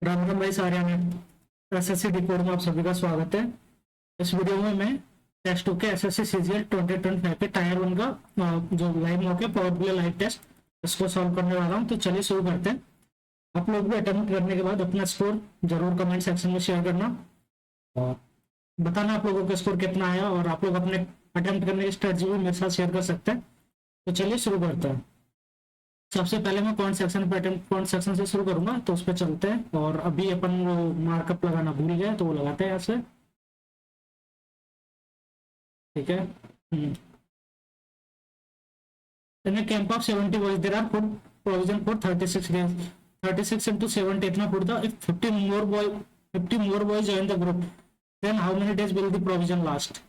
राम राम भाई सारे में एसएससी डिकोड में आप सभी का स्वागत है। इस वीडियो में मैं टेस्ट टू के एसएससी सीजीएल 2025 के टायर वन का जो लाइव मॉक है पावर प्ले लाइव टेस्ट इसको सॉल्व करने वाला हूँ। तो चलिए शुरू करते हैं। आप लोग भी अटेम्प्ट करने के बाद अपना स्कोर जरूर कमेंट सेक्शन में शेयर करना और बताना आप लोगों का स्कोर कितना आया, और आप लोग अपने अटेम्प्ट करने की स्ट्रेटजी भी मेरे साथ शेयर कर सकते हैं। तो चलिए शुरू करते हैं। सबसे पहले मैं पॉइंट सेक्शन से शुरू करूंगा, तो उस पर चलते हैं। और अभी अपन वो मार्कअप लगाना भूल गए तो वो लगाते हैं यहाँ से। ठीक है। In a camp of 70 boys, there are food provision for 36 days. 36 into 70 इतना food था. If 50 more boys join the group, then how many days will the provision last?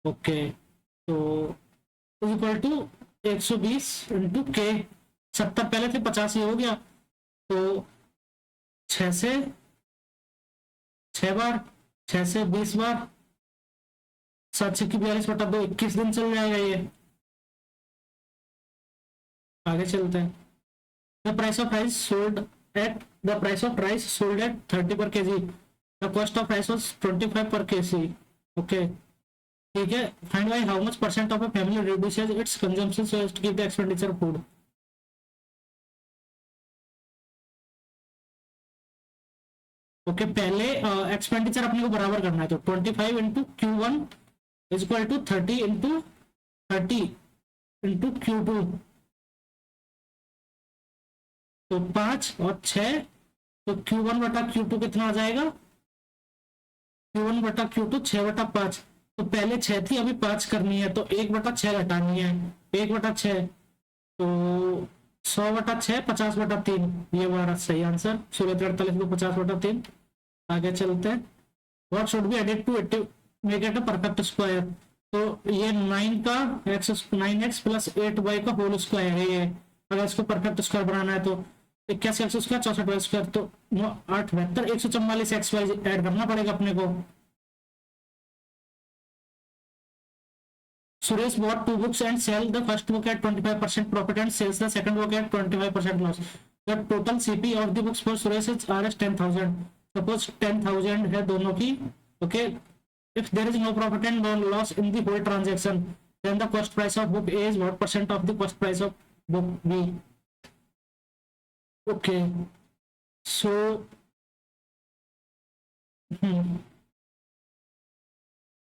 Okay. तो is equal to 120 into k. 70 पहले थे, 50 ये हो गया। तो 6 से 6 बार, 6 से 20 बार, 7 से 42/2, 21 दिन चल जाएगा ये। आगे चलते हैं। The price of rice sold at the price of rice sold at 30 per kg. The cost of rice was 25 per kg. Okay, ठीक है। Find by how much percent of a family reduces its consumption so as to keep the expenditure food. Okay, पहले expenditure अपने को बराबर करना है। तो 25 into Q1 is equal to 30 into 30 into Q2। तो 5 और 6, तो Q1/Q2 कितना आ जाएगा? Q1/Q2 6/5। तो पहले 6 थी, अभी 5 करनी है, तो 1/6 घटानी है। 1/6 तो 100/6 50/3। ये हमारा सही आंसर। 1643 को 50/3। आगे चलते हैं। What should be added to make it a perfect square. तो ये 9x प्लस 8y का होल स्क्वायर है ये। अगर इसको परफेक्ट स्क्वायर बनाना है तो 81x², 64y², तो 8 बेहतर 144x ऐड करना पड़ेगा अपने को। Suresh bought 2 books and sell the first book at 25% profit and sells the second book at 25% loss. The total CP of the books for Suresh is Rs 10,000. Suppose 10,000 है दोनों की. Okay. If there is no profit and no loss in the whole transaction, then the cost price of book A is what percent of the cost price of book B? Okay. So,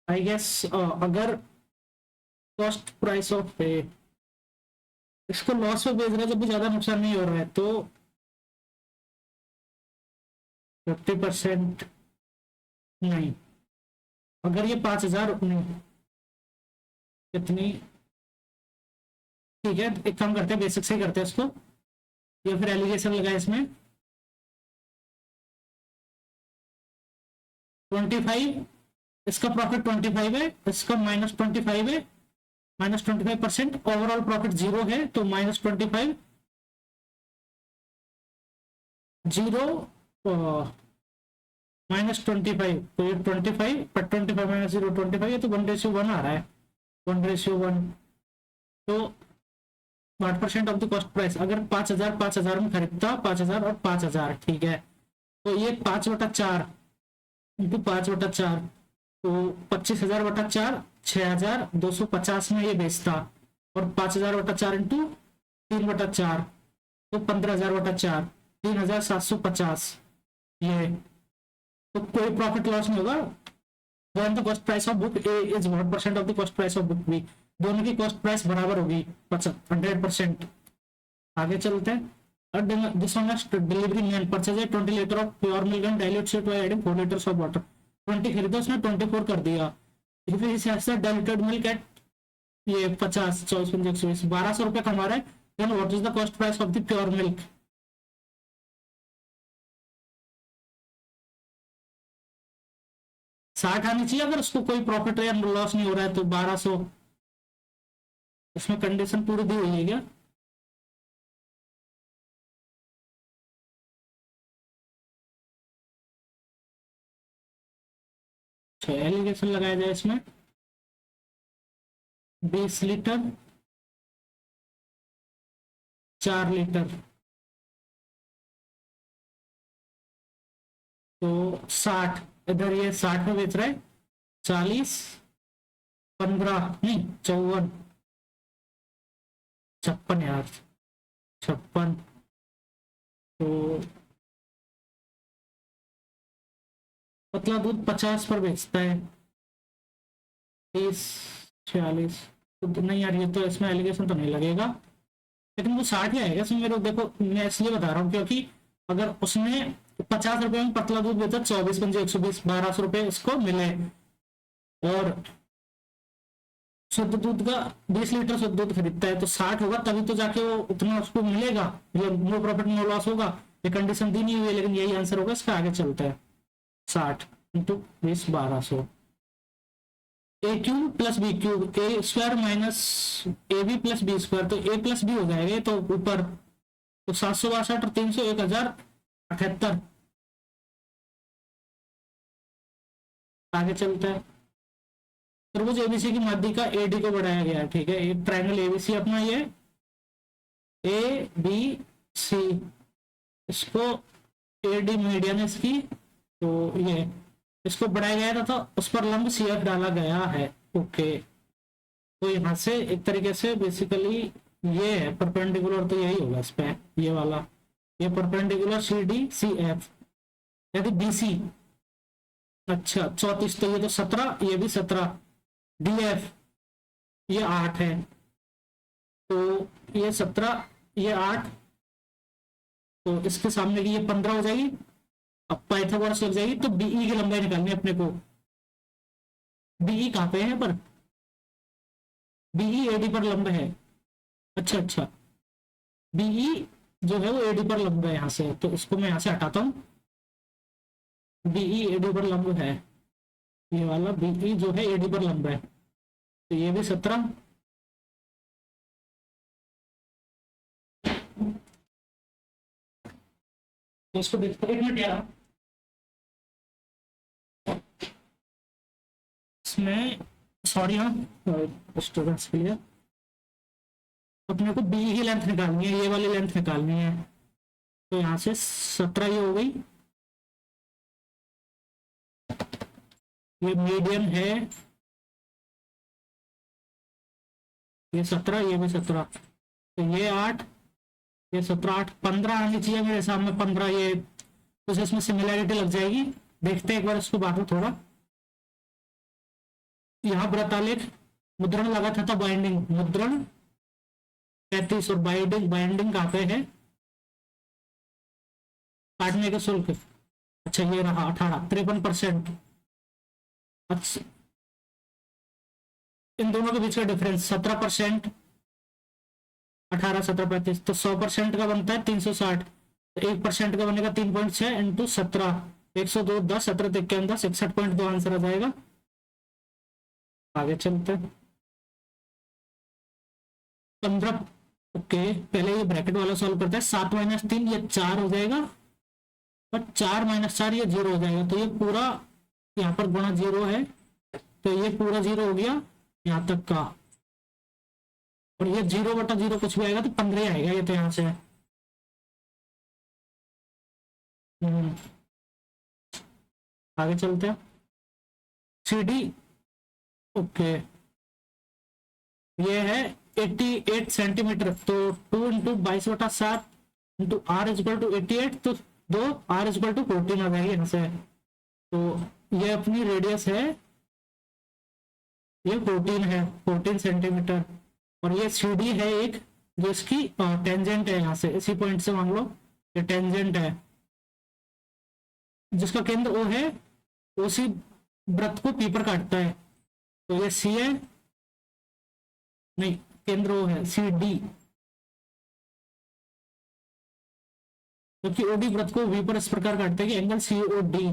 I guess अगर cost price of पे इसको loss में बेच रहा है, जब भी ज्यादा नुकसान नहीं हो रहा है, तो 50% नहीं। अगर ये 5,000 नहीं, कितनी, ठीक है, एक काम करते हैं, बेसिक से ही करते हैं इसको, या फिर एलिगेशन लगाए इसमें। 25, इसका प्रॉफिट 25 है, इसका -25 है, -25%। ओवरऑल प्रॉफिट 0 है, तो -25 0 -25, तो ये 25 पर 25 -0 25 है, तो 1:1 आ रहा है। 1:1, तो 8% ऑफ द कॉस्ट प्राइस। अगर 5,000 में खरीदता, 5,000 और 5,000, ठीक है, तो ये 5/4 इंटू 5/4, तो 25,000/4 6,250 में ये बेचता। और 5,000/4 इंटू 3/4, तो 15,000/4 3,750। ये तो कोई प्रॉफिट लॉस नहीं होगा। One the cost price of book A is 1% of the cost price of book B. दोनों की कॉस्ट प्राइस बराबर होगी 100%। आगे चलते हैं। This one delivery man purchase 20 litre of pure milk and dilute it by adding 4 litres of water. 20 खरीदा, उसने 24 कर दिया। If is diluted milk at ये 50, 24, 1,200 रुपए कमा रहा है, then what is the cost price of the pure milk? 60 आनी चाहिए अगर उसको कोई प्रॉफिट या लॉस नहीं हो रहा है, तो 1,200। इसमें कंडीशन पूरी दी हुई है क्या? एलिगेशन लगाया जाए इसमें। 20 लीटर, 4 लीटर, तो 60, इधर ये 60 में बेच रहा है, 40, 15 नहीं 54, 56 यार, 56, तो पतला दूध 50 पर बेचता है, 30, 46, तो नहीं यार ये तो इसमें एलिगेशन तो नहीं लगेगा, लेकिन वो 60 ही आएगा इसमें मेरे को। देखो मैं इसलिए बता रहा हूँ क्योंकि अगर उसने 50 रुपए में पतला दूध बेचा, 24 पंजे 120, 1200 रुपए उसको मिले, और शुद्ध दूध का 20 लीटर शुद्ध दूध खरीदता है, तो 60 होगा तभी तो जाके वो उतना उसको मिलेगा, मतलब नो प्रॉफिट नो लॉस होगा। ये कंडीशन दी नहीं हुई है, लेकिन यही आंसर होगा इसका, आगे चलता है। 60 into 20, 1200, A cube plus B cube, A square minus A B plus B square, तो ए प्लस बी हो जाएगा तो ऊपर, तो 762 और 300, 1078। आगे चलता है। त्रिभुज एबीसी की माध्यिका एडी को बढ़ाया गया है, ठीक है, एक ट्रायंगल एबीसी अपना ये ए बी सी, इसको एडी मीडियन इसकी, तो ये इसको बढ़ाया गया था, तो उस पर लंब सी एफ डाला गया है। ओके, तो यहाँ से एक तरीके से बेसिकली ये है परपेंडिकुलर, तो यही होगा इस पे, ये वाला, ये perpendicular C D C F, यदि बी सी, अच्छा 34, तो ये तो 17, ये भी 17, डी एफ ये 8 है, तो ये 17, ये 8, तो इसके सामने की ये 15 हो जाएगी। अब पाइथागोरस लग जाएगी, तो बीई की लंबाई निकालनी है अपने को। बीई कहाँ पे है, पर बीई एडी पर लंब है, अच्छा अच्छा, बीई जो है वो एडी पर लंब है यहाँ से, तो इसको मैं यहाँ से हटाता हूँ, बीई एडी पर लंब है, ये वाला बीई जो है एडी पर लंब है, तो ये भी 17, तो इसको देखते हैं, 1 मिनट यार, इसमें सॉरी हाँ स्टूडेंट्स के लिए अपने को बी ही लेंथ निकालनी है, ये वाली लेंथ निकालनी है, तो यहाँ से 17 ये हो गई, ये मीडियन है, ये 17, ये भी 17, तो ये 8, ये 17, 8, 15 आनी चाहिए मेरे सामने, 15 ये, तो इसमें सिमिलैरिटी लग जाएगी। देखते हैं एक बार इसको बात में थोड़ा, यहाँ व्रतालेख मुद्रण लगा था बाइंडिंग, मुद्रण 33, और बाइंडिंग बाइंडिंग कहाँ पे है, काटने का शुल्क, अच्छा ये रहा 18, 53%, अच्छा इन दोनों के बीच का डिफरेंस 17%, 18, 17, 35, तो 100% का बनता है 360, तो 1% का बनेगा 3.6 इंटू 17, 102, 10, 17, 51, 10, 61.2 आंसर आ जाएगा। आगे चलते 15, ओके पहले ये ब्रैकेट वाला सॉल्व करते हैं, 7 - 3 ये 4 हो जाएगा, बट 4 - 4 ये 0 हो जाएगा, तो ये पूरा यहाँ पर गुणा 0 है, तो ये पूरा 0 हो गया यहाँ तक का, और ये 0/0 कुछ भी आएगा तो 15 आएगा, ये तो यहाँ से आगे चलते हैं। सी डी, ओके ये है 88 सेंटीमीटर, तो 2 × 22/7 इंटू r = 88, तो 2 r = 14 आ जाएगी यहाँ से, तो ये अपनी रेडियस है, ये 14 है, 14 सेंटीमीटर, और ये सी डी है एक, जो इसकी टेंजेंट है, यहाँ से इसी पॉइंट से मान लो ये टेंजेंट है, जिसका केंद्र ओ है, उसी वृत्त को पी पर काटता है, तो ये सी है, नहीं केंद्र ओ है, सी डी, क्योंकि ओडी वृत्त को वी पर इस प्रकार काटते हैं कि angle C O D,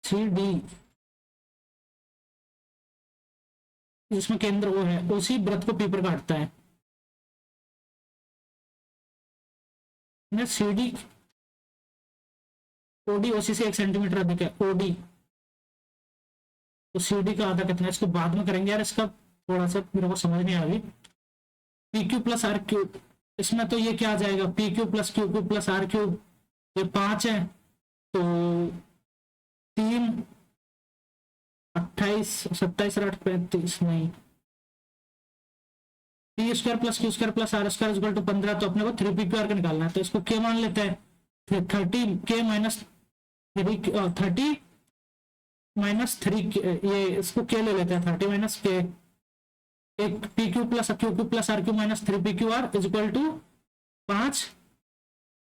C D जिसमें केंद्र वो है, उसी वृत्त को पी पर काटता है, सी डी, ओडी ओसी से 1 सेंटीमीटर अधिक है, ओडी, तो सी डी का आधा कितना है, इसको बाद में करेंगे यार, इसका थोड़ा सा मेरे को समझ नहीं आ रही। P Q plus R cube, इसमें तो ये क्या आ जाएगा, P Q plus Q Q plus R cube, ये 5 है तो 3 28 27 और 8 35, नहीं, P square plus Q square plus R square equal to 15, तो अपने को 3 पी क्यू आर का निकालना है, तो इसको के मान लेते हैं, फिर 30 के माइनस 30 माइनस 3, ये इसको के ले लेते हैं, 30 माइनस के, एक P Q plus Q Q plus R Q minus 3 P Q R is equal to 5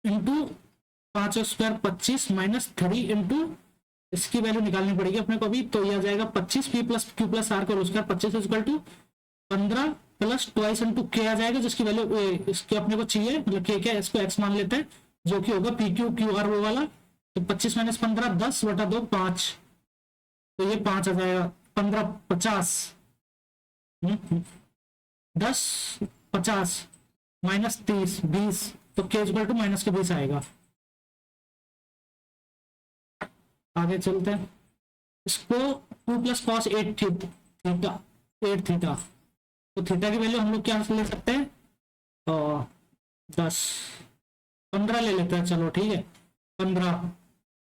into 5 square 25 minus 3 into, इसकी वैल्यू निकालनी पड़ेगी अपने को अभी, तो यह आ जाएगा 25 P plus Q plus R का square 25 is equal to 15 plus twice into K आ जाएगा, जिसकी वैल्यू इसके अपने को चाहिए, मतलब के क्या, इसको एक्स मान लेते हैं, जो कि होगा पी क्यू क्यू आर वो वाला, तो 25 माइनस 15 10 बटा 2 5, तो ये 5 आ जाएगा, 15 50 10 50 माइनस 30 20, तो के इक्वल टू माइनस के 20 आएगा। आगे चलते हैं, इसको 2 प्लस कॉस 8 थीटा 8 थीटा, तो थीटा की वैल्यू हम लोग क्या ले सकते हैं, 10 15 ले लेते हैं, चलो ठीक है 15,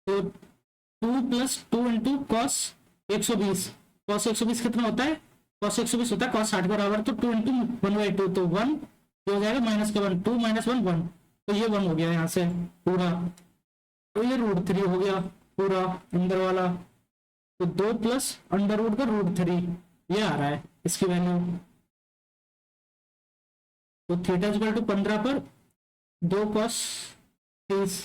तो 2 प्लस 2 इंटू कॉस 120, कॉस 120 कितना होता है, कॉस 120 होता है कॉस 60 बराबर, तो 2 इंटू 1/2, तो 1 हो जाएगा माइनस का 1, 2 माइनस 1 1, तो ये 1 हो गया यहाँ से पूरा, तो ये √3 हो गया पूरा अंदर वाला, तो 2 प्लस अंडर रूट का √3 ये आ रहा है इसकी वैल्यू, तो थीटा इक्वल टू 15 पर 2 कॉस 30,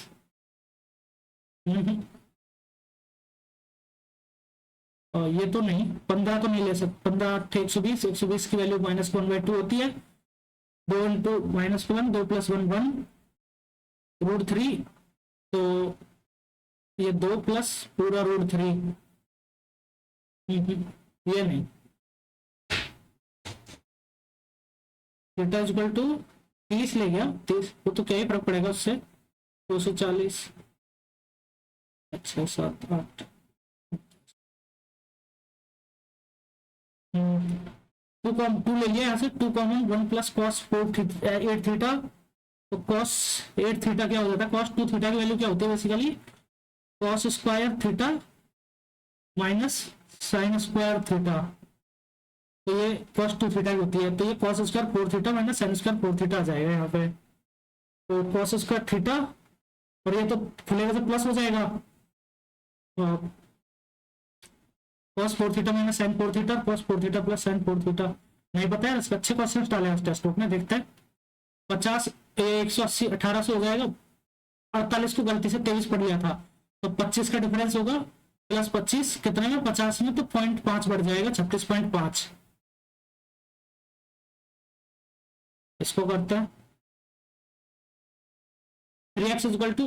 ये तो नहीं 15 तो नहीं ले सकते, 15 120 की वैल्यू माइनस 1/2 होती है, 2 इंटू माइनस 1 2 प्लस 1 1 √3, तो ये 2 प्लस पूरा √3, ये नहीं, थीटा इक्वल टू 30 ले गया 30, वो तो क्या ही फर्क पड़ेगा उससे, 240 अच्छा 7 8 2 ले लिया यहाँ से, 2 कॉमन 1 प्लस कॉस 8 थीटा, तो कॉस 8 थीटा क्या हो जाता है, कॉस 2 थीटा की वैल्यू क्या होती है basically, cos square theta minus sine square theta, तो ये कॉस 2 थीटा की होती है, तो ये cos square 4 theta minus sine square 4 theta आ जाएगा यहाँ पे, तो कॉस स्क्वायर थीटा, और ये तो खुलेगा तो प्लस हो जाएगा, cos 4 theta minus sine 4 theta, cos 4 theta plus sine 4 theta, नहीं पता है इसका, अच्छे क्वेश्चन डाले हैं टेक्स्ट बुक में, देखते हैं 50 180 1800 हो जाएगा, 48 को गलती से 23 पढ़ लिया था, तो 25 का डिफरेंस होगा प्लस 25 कितने में 50 में, तो 0.5 बढ़ जाएगा 36.5, इसको करते हैं 3x equal to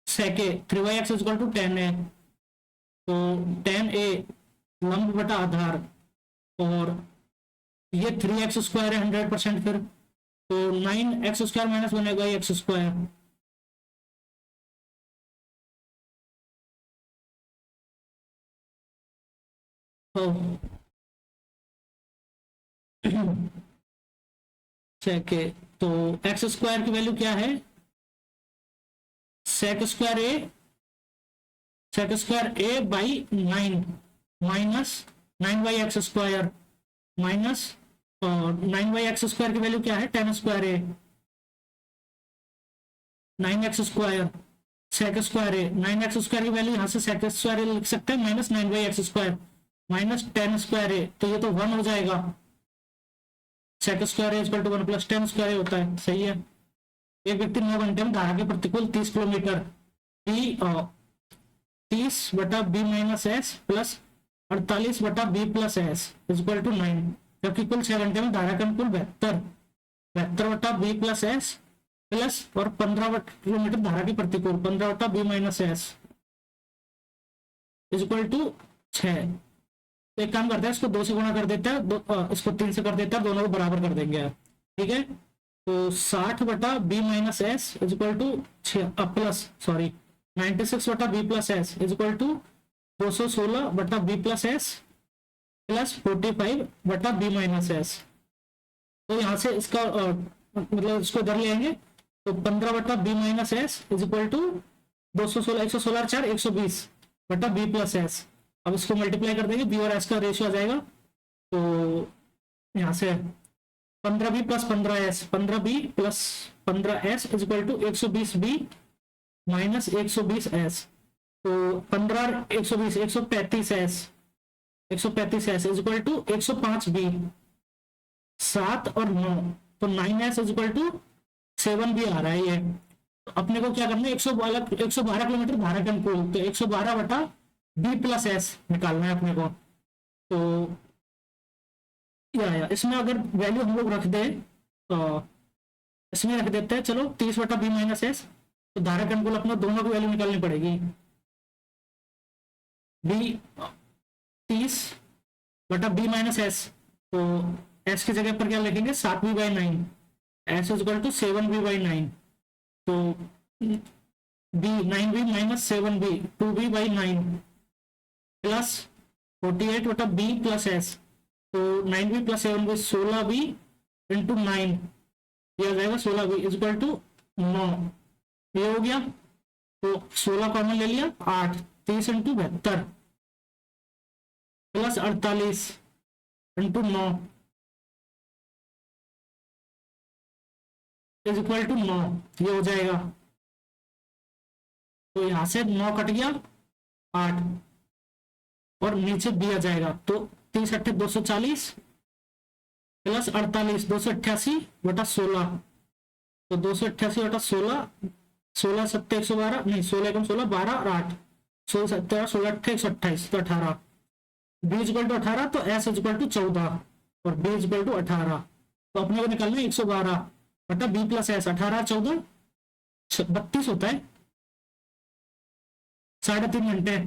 sec a, 3y equal to 10a, तो 10a लंब बटा आधार, और ये 3x स्क्वायर है 100%, फिर तो 9x स्क्वायर माइनस बनेगा x स्क्वायर, तो sec a, तो x स्क्वायर की वैल्यू क्या है, sec square a by 9 minus 9y square minus 9y square की वैल्यू क्या है, 10 square a 9x square sec square a, 9x square की वैल्यू यहाँ से sec स्क्वायर लिख सकते हैं minus 9y square minus 10 square a, तो ये तो 1 हो जाएगा, sec square a equal to 1 plus 10 square a होता है, सही है। एक व्यक्ति 9 घंटे में धारा के प्रतिकूल 30 किलोमीटर 30 बटा बी माइनस एस प्लस 48 बटा B plus S equal to 9, जबकि कुल 6 घंटे में धारा के अनुकूल 72 बटा बी प्लस एस प्लस और 15 किलोमीटर धारा की प्रतिकूल 15 बटा B minus S equal to 6। तो एक काम करते हैं, इसको 2 से गुणा कर देता है, इसको 3 से कर देता है, दोनों को बराबर कर देंगे, ठीक है। तो 60 बटा B minus S equal to plus 96 बटा B plus S equal to 216 बटा बी प्लस एस प्लस 45 बटा बी माइनस एस। तो यहाँ से इसका मतलब इसको इधर ले आएंगे तो 15 बटा B minus S is equal to 216, 116 4 120 बटा बी प्लस एस। अब इसको मल्टीप्लाई कर देंगे, बी और एस का रेशियो आ जाएगा। तो यहाँ से 15b plus 15s, 15b plus 15s is equal to 120b minus 120s। तो 15 120 135s, 135s is equal to 105b, 7 और 9, तो 9s is equal to 7b आ रहा है ये। तो अपने को क्या करना है, 112 किलोमीटर धारा के अनुकूल, तो 112 बटा b प्लस एस निकालना है अपने को। तो या इसमें अगर वैल्यू हम लोग रख दे तो इसमें रख देते हैं, चलो 30 बटा बी माइनस एस। तो धारा के अनुकूल अपना दोनों की वैल्यू निकालनी पड़ेगी। बी 30 बटा बी माइनस एस, तो एस की जगह पर क्या लिखेंगे 7b by 9, S is equal to 7b by 9। तो B 9b minus 7b 2b by 9 plus 48 बटा बी प्लस एस। तो 9b plus 7b 16b into 9, ये आ जाएगा 16b इज इक्वल टू 9। ये हो गया, तो 16 कॉमन ले लिया, 8, 30 into 72 plus 48 into 9 is equal to 9, ये हो जाएगा। तो यहां से 9 कट गया, 8 और नीचे दिया जाएगा। तो 30 8 240 प्लस 48 288 बटा 16, तो 288 बटा 16, 16 7 112 नहीं 16 1 16 12 और 8 16 17 16 18 128, तो 18। बी इक्वल टू 18, तो एस इक्वल टू 14 और बी इक्वल टू 18। तो अपने को निकालना है 112 बटा बी प्लस एस, 18 14 32 होता है, 3.5 घंटे।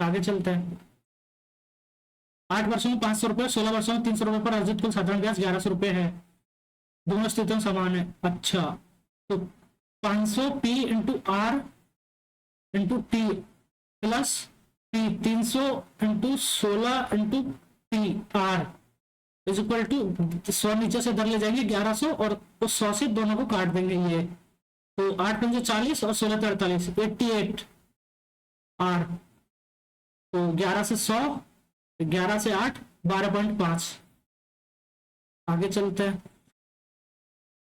आगे चलते हैं। 8 वर्षों में 500 रुपए, 16 वर्षों में 300 रुपए पर अर्जित कुल साधारण ब्याज 1100 रुपए है। दोनों स्थितियों समान है। अच्छा, तो 500 P into R into T plus P 300 into 16 into P R is equal to 100 नीचे से इधर ले जाएंगे 1100 और उस 100 से दोनों को काट देंगे ये। तो 8 पंजे 40 और 16 48 88 आर। तो 11 से 100, 11 से 8 12.5। आगे चलते हैं।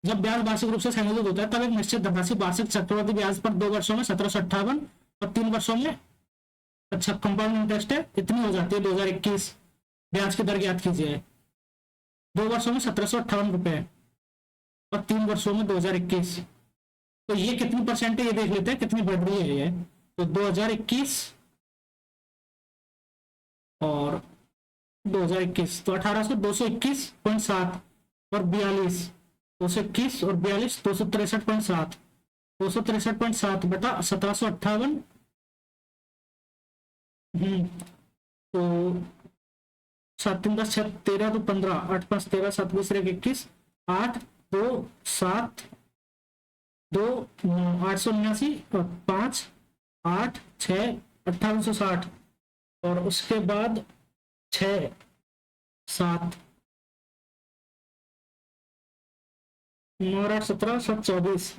जब ब्याज वार्षिक रूप से संयोजित होता है तब एक निश्चित धनराशि वार्षिक चक्रवृद्धि ब्याज पर 2 वर्षों में 1758 और 3 वर्षों में, अच्छा कंपाउंड इंटरेस्ट है, इतनी हो जाती है 2021। ब्याज की दर ज्ञात कीजिए। 2 वर्षों में 1758 रुपए और 3 वर्षों में 2021। तो ये कितनी परसेंट है ये देख लेते हैं, कितनी बढ़ रही है ये। तो 2021 और 2021, तो 18 से 221.7 और 42, 221 और 42 263.7, 263.7 बटा 1758। तो 7 3 10 6 13 तो 15, 8 5 13 7 20 21, 8 2 7 2 9 879 और 5 8 6 5860 और उसके बाद 6 7 9 8 17 7 24।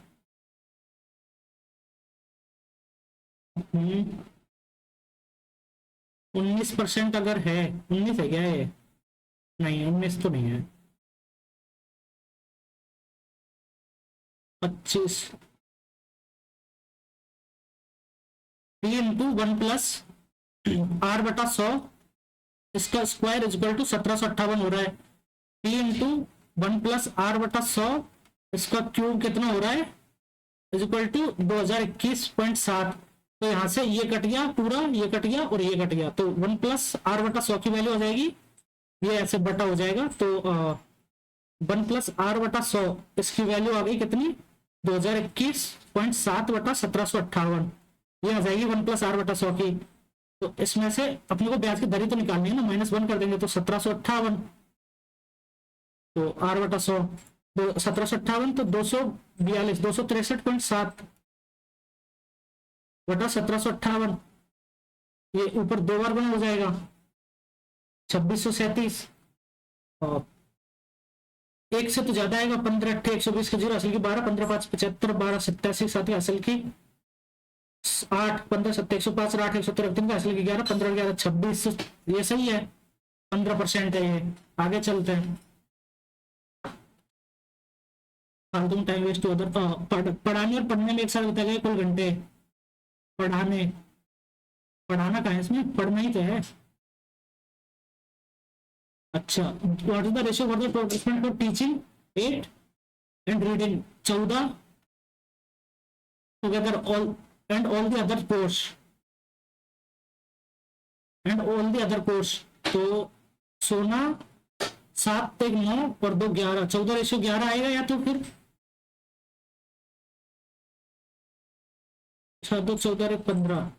19% अगर है, 19 है क्या ये? नहीं 19 तो नहीं है, 25 p इंटू 1 प्लस आर बटा 100 इसका स्क्वायर इक्वल टू 1758 हो रहा है। p इंटू 1 प्लस आर बटा 100 इसका क्यूब कितना हो रहा है इक्वल टू 2021.7। तो यहां से ये कट गया पूरा, ये कट गया और ये कट गया, तो 1 प्लस आर बटा 100 की वैल्यू हो जाएगी, ये ऐसे बटा हो जाएगा। तो 1 प्लस आर बटा 100 इसकी वैल्यू आ गई कितनी 2021.7 बटा 1758, ये आ जाएगी 1 प्लस आर बटा 100 की। तो इसमें से अपने को ब्याज की दर तो निकालनी है ना, -1 कर देंगे तो 1758, तो आर बटा 100 तो 1758 तो 242 263.7 बटा 1758 ये ऊपर 2 बार गुना हो जाएगा 2637, और 1 से तो ज्यादा आएगा, 15 8 120 के 0 असल की 12, 15 5 75, 12 87 7 असल की 8, 15 7 105, 8 170 3 का असल की 11, 15 11 26, ये सही है, 15% है ये। आगे चलते हैं, फालतू टाइम वेस्ट उधर। पढ़ाने और पढ़ने में एक साथ बताया गया कुल घंटे। पढ़ाने, पढ़ाना कहाँ है इसमें, पढ़ना ही तो है। अच्छा, what is the ratio for the professional for teaching 8 and reading 14 together all and all the other course and all the other course. तो सोना 7 1 9 और 2 11, 14:11 आएगा, या तो फिर 6 2 14 1 15,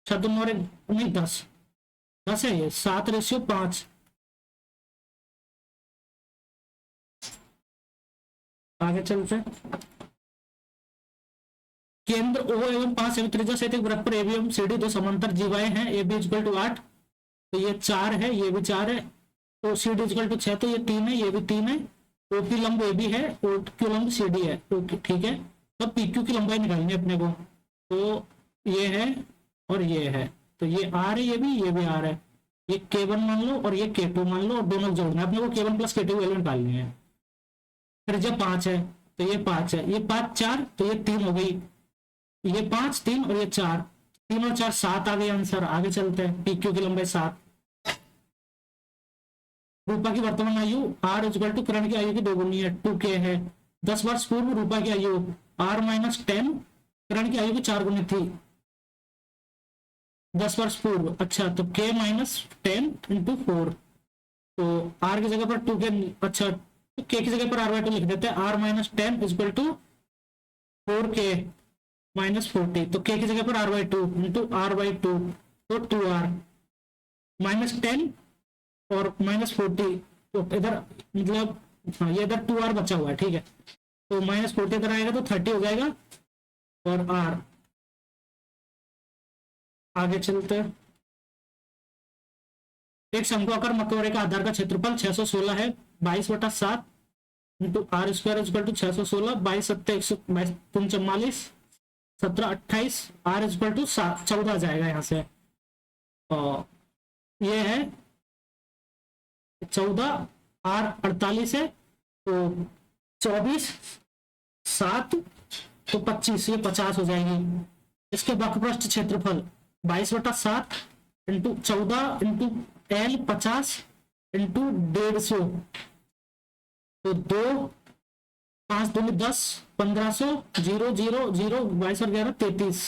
6 2 9 नहीं 10 10 है ये, 7:5। आगे चलते हैं, केंद्र O एवं 5 सेमी त्रिज्या सहित एक वृत्त पर AB एवं CD 2 समांतर जीवाएं हैं। AB इक्वल टू 8, तो ये 4 है, ये भी 4 है, तो CD इक्वल टू 6, तो ये 3 है, ये भी 3 है। OP लंब AB है, OQ लंब CD है, ओके ठीक है। तब PQ की लंबाई निकालनी है अपने को, तो ये है और ये है, तो ये R है, ये भी R है। ये K1 मान लो और ये K2 मान लो, और दोनों जोड़ना है अपने को, K1 प्लस K2 वैल्यू निकालनी है। त्रिज्या 5 है, तो ये 5 है, ये 5 4, तो ये 3 हो गई, ये 5 3 और ये 4, 3 और 4 7 आ गए आंसर। आगे चलते हैं, PQ की लंबाई 7। रूपा की वर्तमान आयु R इक्वल टू करण की आयु की 2 गुनी है, 2K है। 10 वर्ष पूर्व रूपा की आयु R माइनस 10 करण की आयु की 4 गुनी थी 10 वर्ष पूर्व। अच्छा, तो K माइनस 10 इंटू 4, तो R की जगह पर 2K, अच्छा तो K की जगह पर R/2 लिख देते हैं। R minus 10 equal to 4K minus 40, तो K की जगह पर R/2 इंटू R/2, तो 2R माइनस 10 और माइनस 40, तो इधर मतलब हाँ, ये इधर 2R बचा हुआ है, ठीक है, तो माइनस 40 इधर आएगा तो 30 हो जाएगा, और R। आगे चलते हैं, एक शंक्वाकार मकबरे का आधार का क्षेत्रफल 616 है, 22/7 into R² equal to 616, 22 7 144, 17 28, R इक्वल टू 14 जाएगा यहाँ से, और ये है 14, R 48 है, तो 24 7 तो 25, ये 50 हो जाएगी। इसके वक्रपृष्ठ क्षेत्रफल 22/7 इंटू 14 इंटू L 50 इंटू 150, तो 2 5 2 10 1500 0 0 0 22 और 11 33।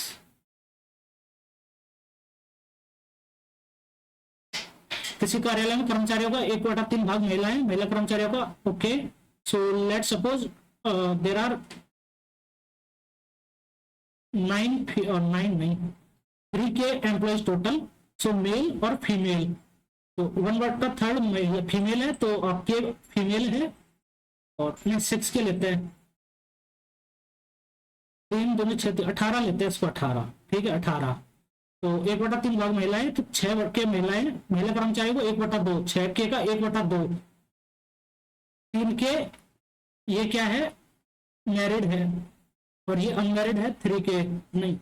किसी कार्यालय में कर्मचारियों का 1/3 भाग महिलाएं, महिला कर्मचारियों का, okay. So let suppose there are 3K employees total, so male और फीमेल, तो 1/3 फीमेल है, तो आपके फीमेल है, और 6 के लेते हैं, 3 2 6 18 लेते हैं इसको, 18 ठीक है, 18, तो 1/3 भाग महिलाएं, तो 6 के महिलाएं, महिला कर्मचारी को 1/2, 6K का 1/2, 3K ये क्या है, मैरिड है, और ये अनमैरिड है 3K, नहीं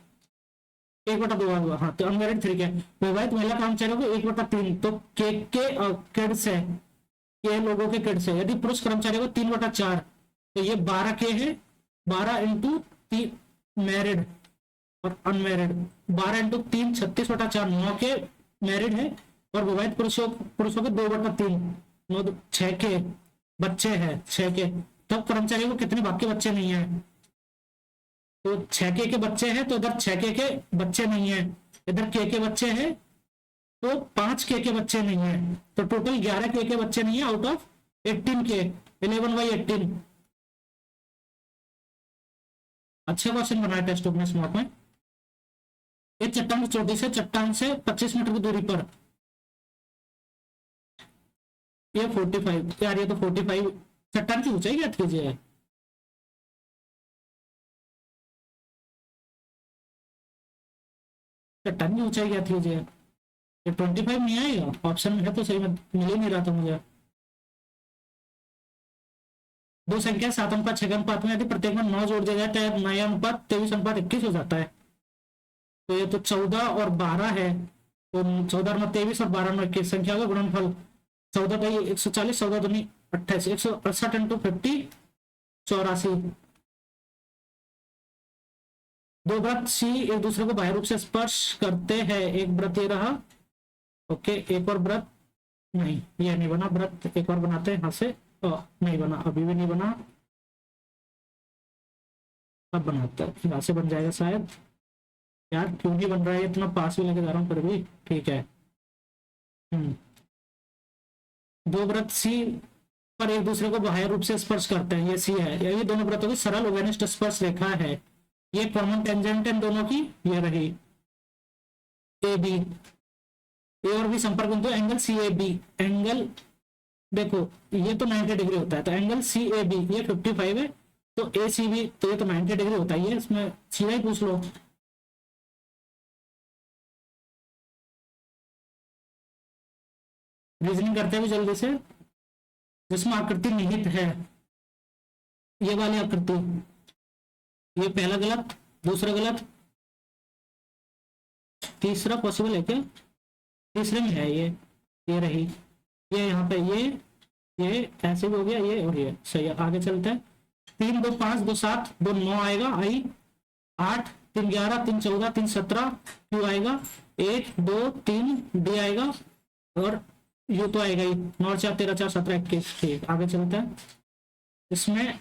1/2 हुआ, हाँ, तो अनमैरिड 3K। विवाहित महिला कर्मचारियों को 1/3, तो के किड्स है, के लोगों के किड्स है। यदि पुरुष कर्मचारियों को 3/4, तो ये 12K है, 12 इंटू 3 मैरिड और अनमैरिड, 12 इंटू 3 36/4, 9K मैरिड है, और विवाहित पुरुषों के 2/3, 6K बच्चे हैं, 6K। तब कर्मचारियों को कितने भाग के बच्चे नहीं है, तो 6K के बच्चे हैं, तो इधर 6K के बच्चे नहीं है, इधर K के बच्चे हैं, तो 5K के बच्चे नहीं है, तो टोटल 11K के बच्चे नहीं है आउट ऑफ 18K, 11/18। अच्छा क्वेश्चन बना है टेस्ट बुक में। एक चट्टान की चोटी से चट्टान से 25 मीटर की दूरी पर, ये 45 यार, ये तो 45 चट्टान की ऊंचाई ज्ञात कीजिए। चट्टान की ऊंचाई क्या थी मुझे, ये 25 नहीं आएगा ऑप्शन में है तो सही में मिल ही नहीं रहा था मुझे। दो संख्या 7 अनुपात 6 अनुपात में यदि प्रत्येक में 9 जोड़ दिया जाए तो 9 अनुपात 23 अनुपात 21 हो जाता है। तो ये तो 14 और 12 है, तो 14 में 23 और 12 में 21 संख्या का गुणनफल 14 का 140, 14 दूनी 28, 168 इंटू 50 84। दो वृत्त सी एक दूसरे को बाह्य रूप से स्पर्श करते हैं, एक वृत्त ये रहा, ओके, एक और वृत्त नहीं, ये नहीं बना वृत्त, एक और बनाते हैं यहाँ से, नहीं बना, अभी भी नहीं बना, अब बनाते हैं, यहाँ से बन जाएगा शायद। यार क्यों नहीं बन रहा है, इतना पास भी लेके जा रहा हूँ फिर भी, ठीक है। दो वृत्त सी पर एक दूसरे को बाह्य रूप से स्पर्श करते हैं, ये सी है, ये दोनों वृत्तों की सरल ओवेनिस्ट स्पर्श रेखा है, ये कॉमन टेंजेंट इन दोनों की, ये रही ए बी, ए और बी संपर्क बिंदु angle C A B, angle देखो ये तो 90 डिग्री होता है, तो एंगल सी ए बी ये 55 है, तो ए सी बी तो ये तो 90 डिग्री होता है, ये इसमें सीधा ही पूछ लो। रीजनिंग करते हुए जल्दी से, जिसमें आकृति निहित है, ये वाली आकृति, ये पहला गलत, दूसरा गलत, तीसरा पॉसिबल है क्या, तीसरे में है ये रही, ये यहाँ पे ये ऐसे भी हो गया, ये और ये सही है। आगे चलते हैं, 3 2 5 2 7 2 9 आएगा, आई 8 3 11 3 14 3 17 क्यू आएगा, 1 2 3 डी आएगा, और यू तो आएगा ही, 9 4 13 4 17 21, ठीक। आगे चलते हैं, इसमें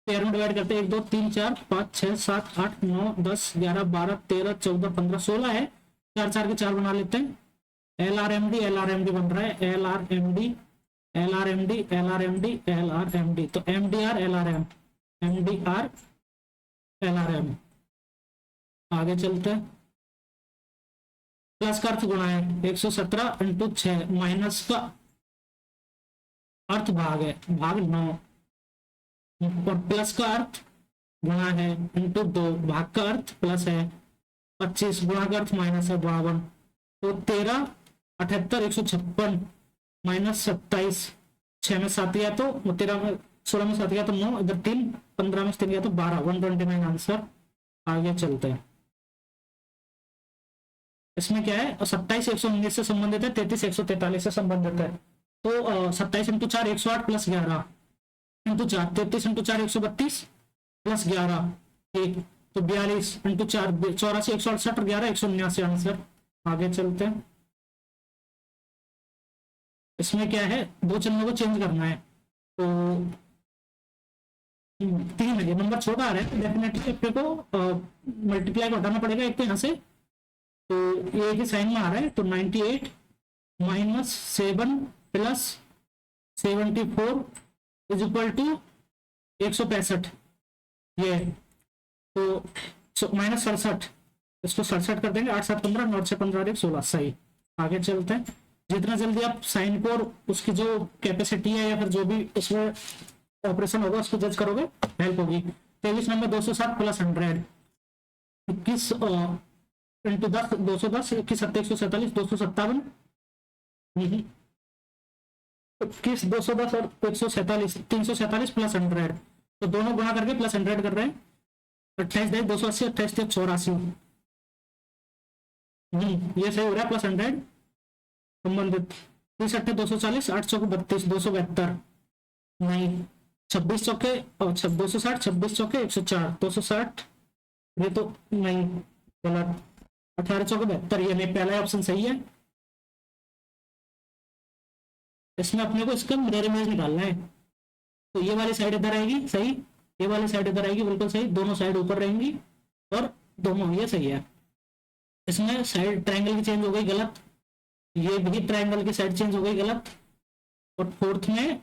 पेयर में डिवाइड करते हैं, 1 2 3 4 5 6 7 8 9 10 11 12 13 14 15 16 है, 4 4 के 4 बना लेते हैं, एल आर एम डी बन रहा है, L R M D L R M D L R M D L R M D, तो M D R L R M D R L R M. आगे चलते हैं, plus का अर्थ गुणा है 117 इंटू 6, माइनस का अर्थ भाग है, भाग 9, और प्लस का अर्थ गुणा है इंटू 2, भाग का अर्थ प्लस है 25, गुणा का अर्थ माइनस है 52, तो 13 78 156 माइनस 27, 6 में 7 गया तो 13 में 16 में 7 गया तो 9, इधर 3 15 में 3 गया तो 12, 129 आंसर। आगे चलते हैं, इसमें क्या है, 27 119 से संबंधित है, 33 143 से संबंधित है, तो 27 into 4 108 plus 11 into 4, 33 into 4 132 plus 11, ठीक, तो 42 इंटू 4 84 168 और 11 179 आंसर। आगे चलते हैं, इसमें क्या है, दो चिन्हों को चेंज करना है, तो 3 है, नंबर छोटा आ रहा है तो डेफिनेटली अपने को मल्टीप्लाई को हटाना पड़ेगा एक तो यहाँ से, तो ये एक ही साइन में आ रहा है, तो 98 minus 7 plus 74 is equal to 165, ये तो माइनस 67, इसको 67 कर देंगे, 8 7 15 9 6 15 16, सही। आगे चलते हैं, जितना जल्दी आप साइन को और उसकी जो कैपेसिटी है या फिर जो भी उसमें ऑपरेशन होगा उसको जज करोगे हेल्प होगी। 23 नंबर 207 प्लस 100, 21 इंटू 10 210, 21 7 147 257, 21 210 और 147 347 प्लस 100, तो दोनों गुणा करके प्लस 100 कर रहे हैं, 28 280 28 84, ये सही हो रहा है, प्लस 100 संबंधित, 30 8 240 8 चौके 32 272, नहीं 26 चौके और 260 26 चौके 104 260, ये तो नहीं गलत, 18 चौके 72, ये नहीं, पहला ऑप्शन सही है। इसमें अपने को इसका मिरर इमेज निकालना है, तो ये वाली साइड इधर आएगी सही, ये वाली साइड इधर आएगी बिल्कुल सही, दोनों साइड ऊपर रहेंगी और दोनों, ये सही है। इसमें साइड ट्रायंगल की चेंज हो गई गलत, ये भी ट्रायंगल की साइड चेंज हो गई गलत, और फोर्थ में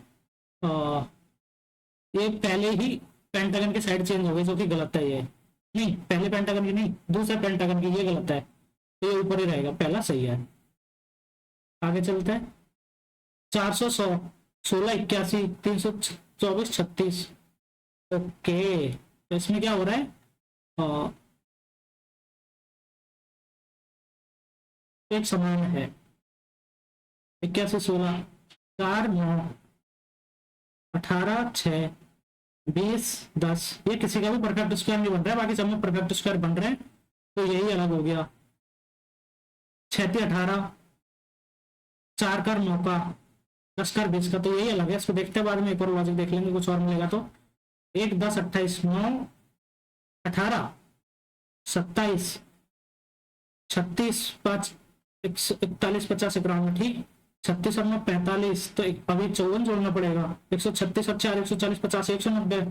ये पहले ही पेंटागन की साइड चेंज हो गई जो कि गलत है, ये नहीं पहले पेंटागन की नहीं दूसरे पेंटागन की, ये गलत है, तो ये ऊपर ही रहेगा, पहला सही है। आगे चलते हैं, 400 100 16 81 324 36, ओके, तो इसमें क्या हो रहा है, एक समान है। 81 16 4 9 18 6 20 10, ये किसी का भी परफेक्ट स्क्वायर नहीं बन रहा है, बाकी सब में परफेक्ट स्क्वायर बन रहे हैं, तो यही अलग हो गया। 6 18 4 कर 9 का 10 कर 20 का, तो यही अलग है। इसको देखते हैं बाद में, एक और लॉजिक देख लेंगे, कुछ और मिलेगा तो। 1 10 28 9 18 27 36 5 41 50 51, ठीक। 36 और 9 45, तो अभी 54 जोड़ना पड़ेगा। 136 और 4 140 50 190।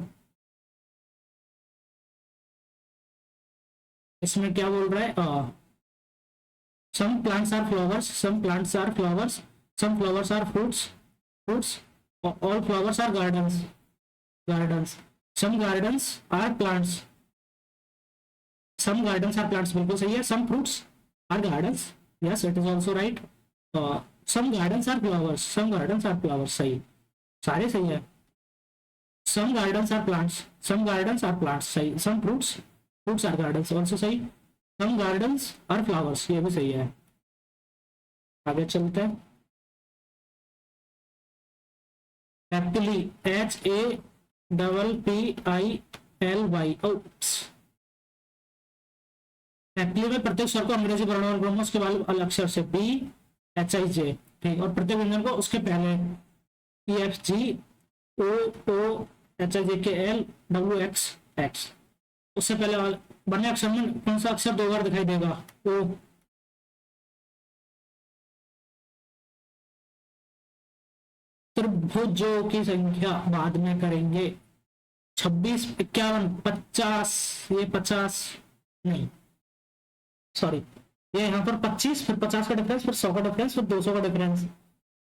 इसमें क्या बोल रहा है? some plants are flowers, some plants are flowers, some flowers are fruits, all flowers are gardens, some gardens are plants, बिल्कुल सही है। some fruits are gardens, yes it is also right. some gardens are flowers, सही, सारे सही है। some gardens are plants, सही। some fruits are gardens also सही। some gardens are flowers, ये भी सही है। आगे चलते हैं। हैप्पीली HAPPILY, हैप्पीली में प्रत्येक स्वर को अंग्रेजी वर्ण और ब्रह्मोस के बाद अलग अक्षर से PHIJ, ठीक। और प्रत्येक व्यंजन को उसके पहले EFGOOHIJKL WXX, उससे पहले बने अक्षर में कौन सा अक्षर 2 बार दिखाई देगा? ओ। त्रिभुजों की संख्या बाद में करेंगे। 26 51 50, ये 50 नहीं, सॉरी, ये यहाँ पर 25 फिर 50 का डिफरेंस फिर 100 का डिफरेंस फिर 200 का डिफरेंस,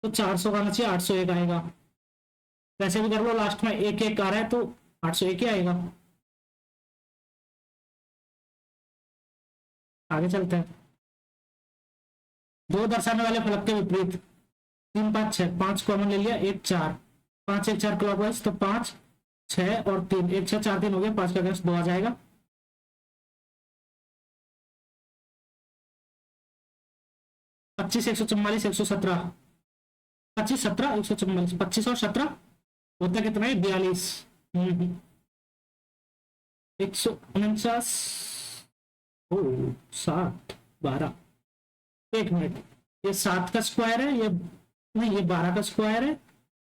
तो 400 का आना चाहिए, 801 आएगा। वैसे भी कर लो, लास्ट में 1 1 आ रहा है तो 801 ही आएगा। आगे चलते हैं। 2 दर्शाने वाले फलक के विपरीत 3 5 6, 5 कॉमन ले लिया, 1 4, 5 1 4 क्लॉकवाइज, तो 5 6 और 3, 1 6 4 3 हो गया, 5 का अगेंस्ट 2 आ जाएगा। 25 144 117, 25 17 144, 25 और 17 होता कितना है? 42। 149 7 12, 1 मिनट, ये 7 का स्क्वायर है, ये नहीं, ये 12 का स्क्वायर है,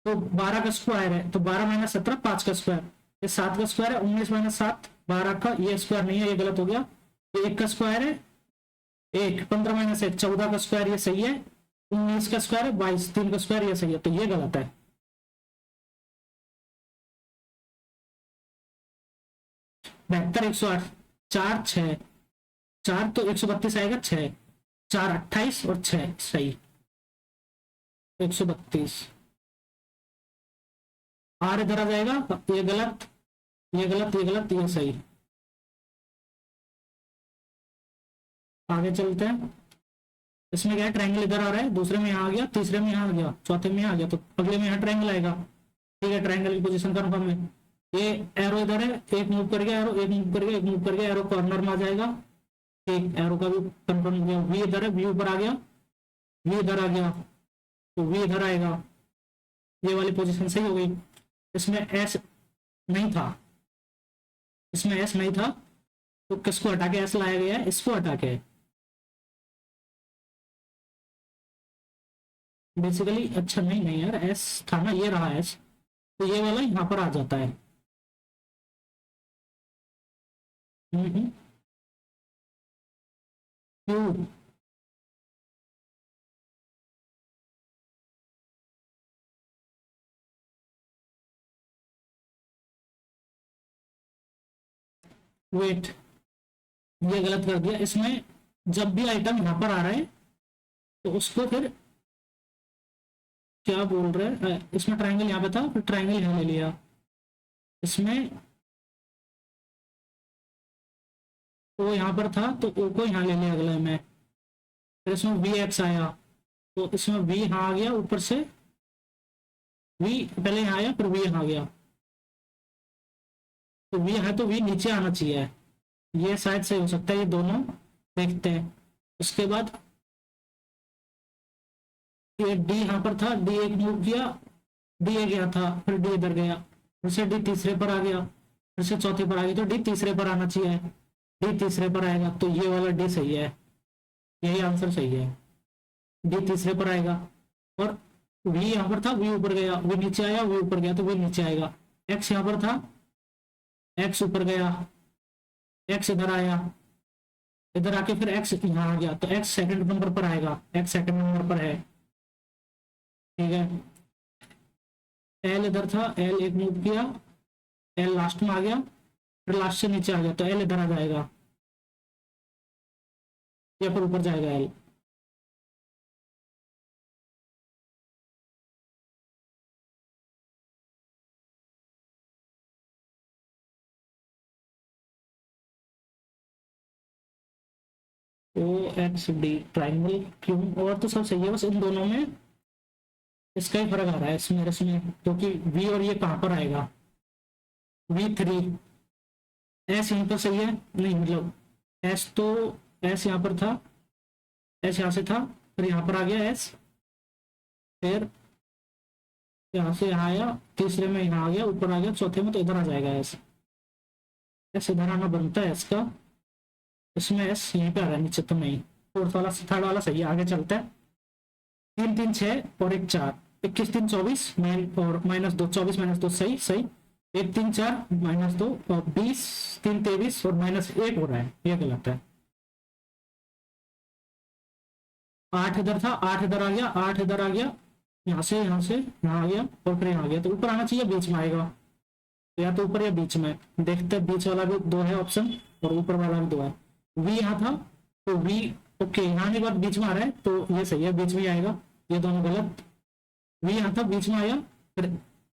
तो 12 का स्क्वायर है तो 12 माइनस 17 5 का स्क्वायर, ये 7 का स्क्वायर है, 19 माइनस 7 12 का, ये स्क्वायर नहीं है, ये गलत हो गया। ये 1 का स्क्वायर है, 1 15 माइनस 1 14 का स्क्वायर, ये सही है। 19 का स्क्वायर है 22, 3 का स्क्वायर, ये सही है, तो ये गलत है। 72 108 4 6 4, तो 132 आएगा, 6 4 28 और 6 सही, 132। आर इधर आ जाएगा, ये गलत, ये गलत, ये गलत, ये सही। आगे चलते हैं। इसमें क्या है? ट्रायंगल इधर आ रहा है, दूसरे में यहाँ आ गया, तीसरे में यहाँ आ गया, चौथे में यहाँ आ गया, तो अगले में यहाँ ट्रायंगल आएगा, ठीक है। ट्रायंगल की पोजीशन कंफर्म है। ये एरो इधर है, एक मूव कर गया एरो, एक मूव कर गया, एक मूव कर गया एरो, कॉर्नर में आ जाएगा, ठीक। एरो का भी कंफर्म हो गया। वी इधर है, वी ऊपर आ गया, वी इधर आ गया, तो वी इधर आएगा, ये वाली पोजीशन सही हो गई। इसमें एस नहीं था, इसमें एस नहीं था, तो किसको हटा के एस लाया गया है? इसको हटा के, बेसिकली। अच्छा नहीं नहीं यार, एस था ना, ये रहा एस, तो ये वाला यहाँ पर आ जाता है। क्यों? वेट, ये गलत कर दिया। इसमें जब भी आइटम यहाँ पर आ रहा है तो उसको फिर क्या बोल रहे हैं, इसमें ट्रायंगल यहाँ पे था, फिर ट्रायंगल यहाँ ले लिया। इसमें ओ यहाँ पर था तो ओ को यहाँ ले लिया अगले में, फिर इसमें वी एक्स आया, तो इसमें वी यहाँ आ गया, ऊपर से वी पहले यहाँ आया, फिर वी यहाँ आ गया, तो वी है तो वी नीचे आना चाहिए, ये शायद से हो सकता है, ये दोनों देखते हैं। उसके बाद ये डी यहाँ पर था, डी एक मूव किया, डी ए गया था, फिर डी इधर गया, फिर से डी तीसरे पर आ गया, फिर से चौथे पर आ गया, तो डी तीसरे पर आना चाहिए, डी तीसरे पर आएगा, तो ये वाला डी सही है, यही आंसर सही है, डी तीसरे पर आएगा। और वी यहाँ पर था, वी ऊपर गया, वी नीचे आया, वी ऊपर गया, तो वी नीचे आएगा। एक्स यहाँ पर था, एक्स ऊपर गया, एक्स इधर आया, इधर आके फिर एक्स यहाँ आ गया, तो एक्स सेकंड नंबर पर आएगा, एक्स सेकंड नंबर पर है, ठीक है। एल इधर था, एल एक मूव किया, एल लास्ट में आ गया, फिर लास्ट से नीचे आ गया, तो एल इधर आ जाएगा, या फिर ऊपर जाएगा एल। ओ एक्स डी ट्राइंगल क्यों, और तो सब सही है, बस इन दोनों में इसका ही फर्क आ रहा है इसमें, क्योंकि वी और ये कहाँ पर आएगा, वी थ्री, एस यहाँ पर सही है, नहीं मतलब एस तो, एस यहाँ पर था, एस यहाँ से था, फिर यहाँ पर आ गया एस, फिर यहाँ से यहाँ आया, तीसरे में यहाँ आ गया, ऊपर आ गया, चौथे में तो इधर आ जाएगा एस, एस इधर आना बनता है इसका, इसमें एस यहीं पे आ रहा है, नीचे तो नहीं। फोर्थ वाला थर्ड वाला सही है, आगे चलता है। 3 3 6 और 1 4, 21 3 24 और -2, 24 -2 सही सही, 1 3 4 -2 और 20 3 23 और -1 हो रहा है, ये गलत है। 8 इधर था, 8 इधर आ गया, 8 इधर आ गया, यहाँ से यहाँ आ गया, और फिर यहाँ आ गया, तो ऊपर आना चाहिए, बीच में आएगा, तो या तो ऊपर या बीच में, देखते हैं, बीच वाला भी 2 है ऑप्शन, और ऊपर वाला भी 2 है। वी यहाँ था, तो वी ओके, यहाँ के बाद बीच में आ रहा है, तो ये सही है, बीच में आएगा, ये दोनों गलत। वी यहाँ था, बीच में आया, फिर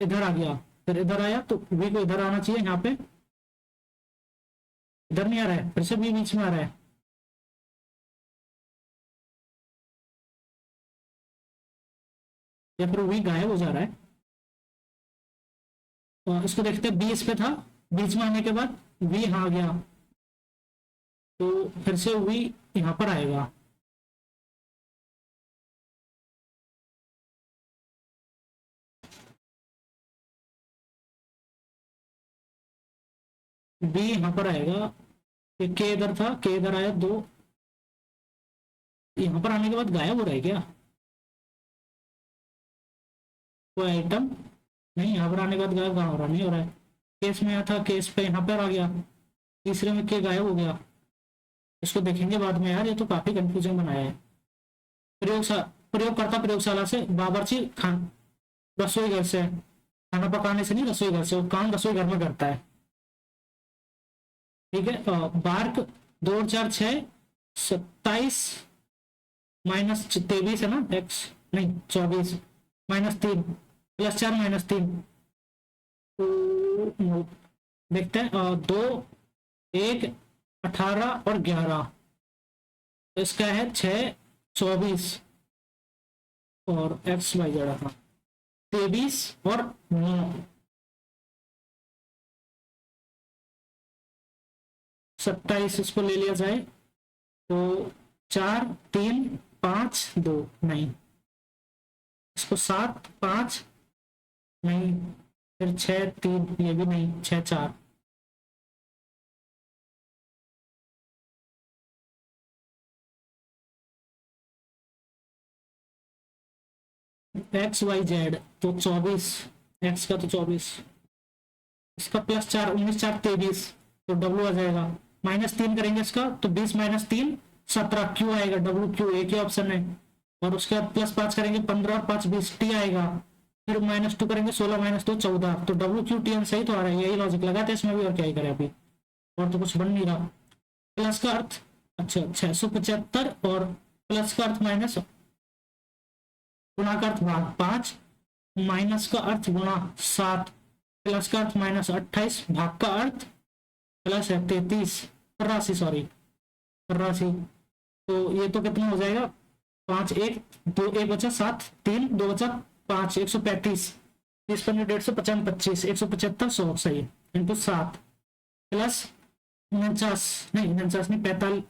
इधर आ गया, फिर इधर आया, तो वी को इधर आना चाहिए, यहाँ पे इधर नहीं आ रहा है, फिर से वी बीच में आ रहा है, या फिर वी गायब हो जा रहा है। तो इसको देखते हैं, बी इस पे था, बीच में आने के बाद वी यहाँ आ गया, तो फिर से वी यहाँ पर आएगा, बी यहाँ पर आएगा, के इधर था, के इधर आया, 2 यहाँ पर आने के बाद गायब हो रहा है क्या कोई आइटम, नहीं, यहाँ पर आने के बाद गायब कहाँ हो रहा, नहीं हो रहा है। केस में आया था, केस पे यहाँ पर आ गया, तीसरे में के गायब हो गया, इसको देखेंगे बाद में यार, ये तो काफी कंफ्यूजन बनाया है। प्रयोगशाला, प्रयोगकर्ता प्रयोगशाला से, बावर्ची खान रसोई घर से, खाना पकाने से नहीं, रसोई घर से, वो काम रसोई घर में करता है, ठीक है। बार्क 2 और 4 6, 27 -23 है ना, एक्स नहीं 24 -3 +4 -3, तो देखते हैं, 2 1 18 और 11, तो इसका है 6 24 और एक्स वाई जेड था 23 और 9, 27 इसको ले लिया जाए, तो 4 3 5 2 नहीं, इसको 7 5 नहीं, फिर 6 3 ये भी नहीं, 6 4, एक्स वाई जेड तो 24, एक्स का तो 24, इसका +4 19 4 23, तो डब्ल्यू आ जाएगा, -3 करेंगे इसका, तो 20 -3 17, क्यू आएगा, डब्ल्यू क्यू एक ही ऑप्शन है। और उसके बाद +5 करेंगे, 15 और 5 20, टी आएगा, फिर -2 करेंगे, 16 -2 14, तो डब्ल्यू क्यू टी एन सही तो आ रहा है, यही लॉजिक लगाते इसमें भी, और क्या ही करें अभी, और तो कुछ बन नहीं रहा। प्लस का अर्थ, अच्छा 675, और प्लस का अर्थ माइनस, गुणा का अर्थ भाग 5, माइनस का अर्थ गुणा 7, प्लस का अर्थ -28, भाग का अर्थ प्लस है 33 83, सॉरी 83, तो ये तो कितना हो जाएगा, 5 1 2 1 बचा 7 3 2 बचा 5, 135, 30 15 150 25 175 100 सही, इंटू 7 प्लस 49 नहीं 49 नहीं 45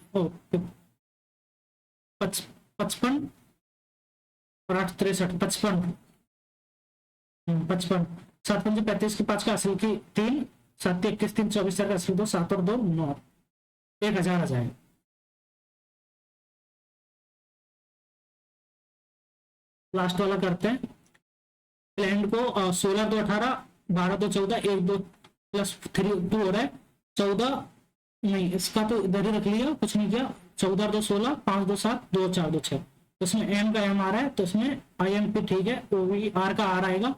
55 और 8 63 55, 55, 7 5 35 की 5 का हासिल की 3, 7 21 3 24 का हासिल 2, 7 और 2 9, 1000 आ जाएगा। लास्ट वाला करते हैं। लैंड को 16 2 18, 12 2 14, 1 2 प्लस 3 2 हो रहा है 14, नहीं इसका तो इधर ही रख लिया, कुछ नहीं किया। 14 2 16, 5 2 7, 2 4 2 6, तो इसमें एम का एम आ रहा है, तो इसमें आई एम पी ठीक है, ओ वी आर का आर आएगा।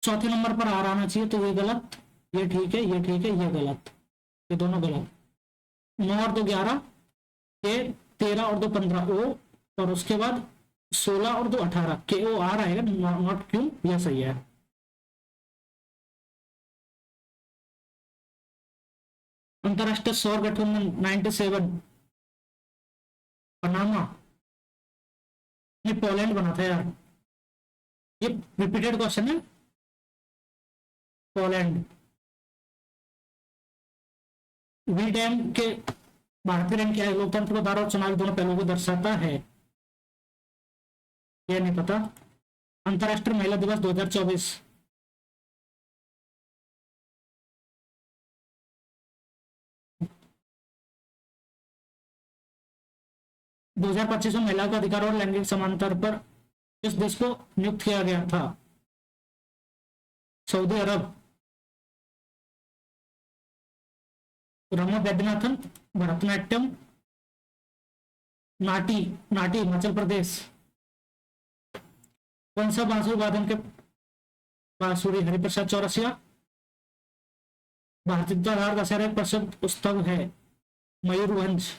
चौथे नंबर पर आर आना चाहिए, तो ये गलत, ये ठीक है, ये ठीक है, ये गलत, ये दोनों गलत। 9 और 2 11, ये 13 और 2 15 ओ, और उसके बाद 16 और 2 18, के ओ आर आएगा, नॉट क्यू, यह सही है। अंतरराष्ट्रीय सौर गठबंधन 97, पनामा, ये पोलैंड बना था यार, ये रिपीटेड क्वेश्चन है। पोलैंड। वी डैम के भारतीय रंग क्या है? लोकतंत्र को धारा और चुनाव दोनों पहलुओं को दर्शाता है, यह नहीं पता। अंतरराष्ट्रीय महिला दिवस 2024, दो हजार 25 में महिला का अधिकार और लैंगिक समानता पर किस देश को नियुक्त किया गया था? सऊदी अरब। रमा वैद्यनाथन, भरतनाट्यम, नाटी, नाटी हिमाचल प्रदेश। कौन सा बांसुरी वादन के बांसुरी हरिप्रसाद चौरसिया। भारतीय आधार दशहरा एक प्रसिद्ध उत्सव है, मयूरभंज।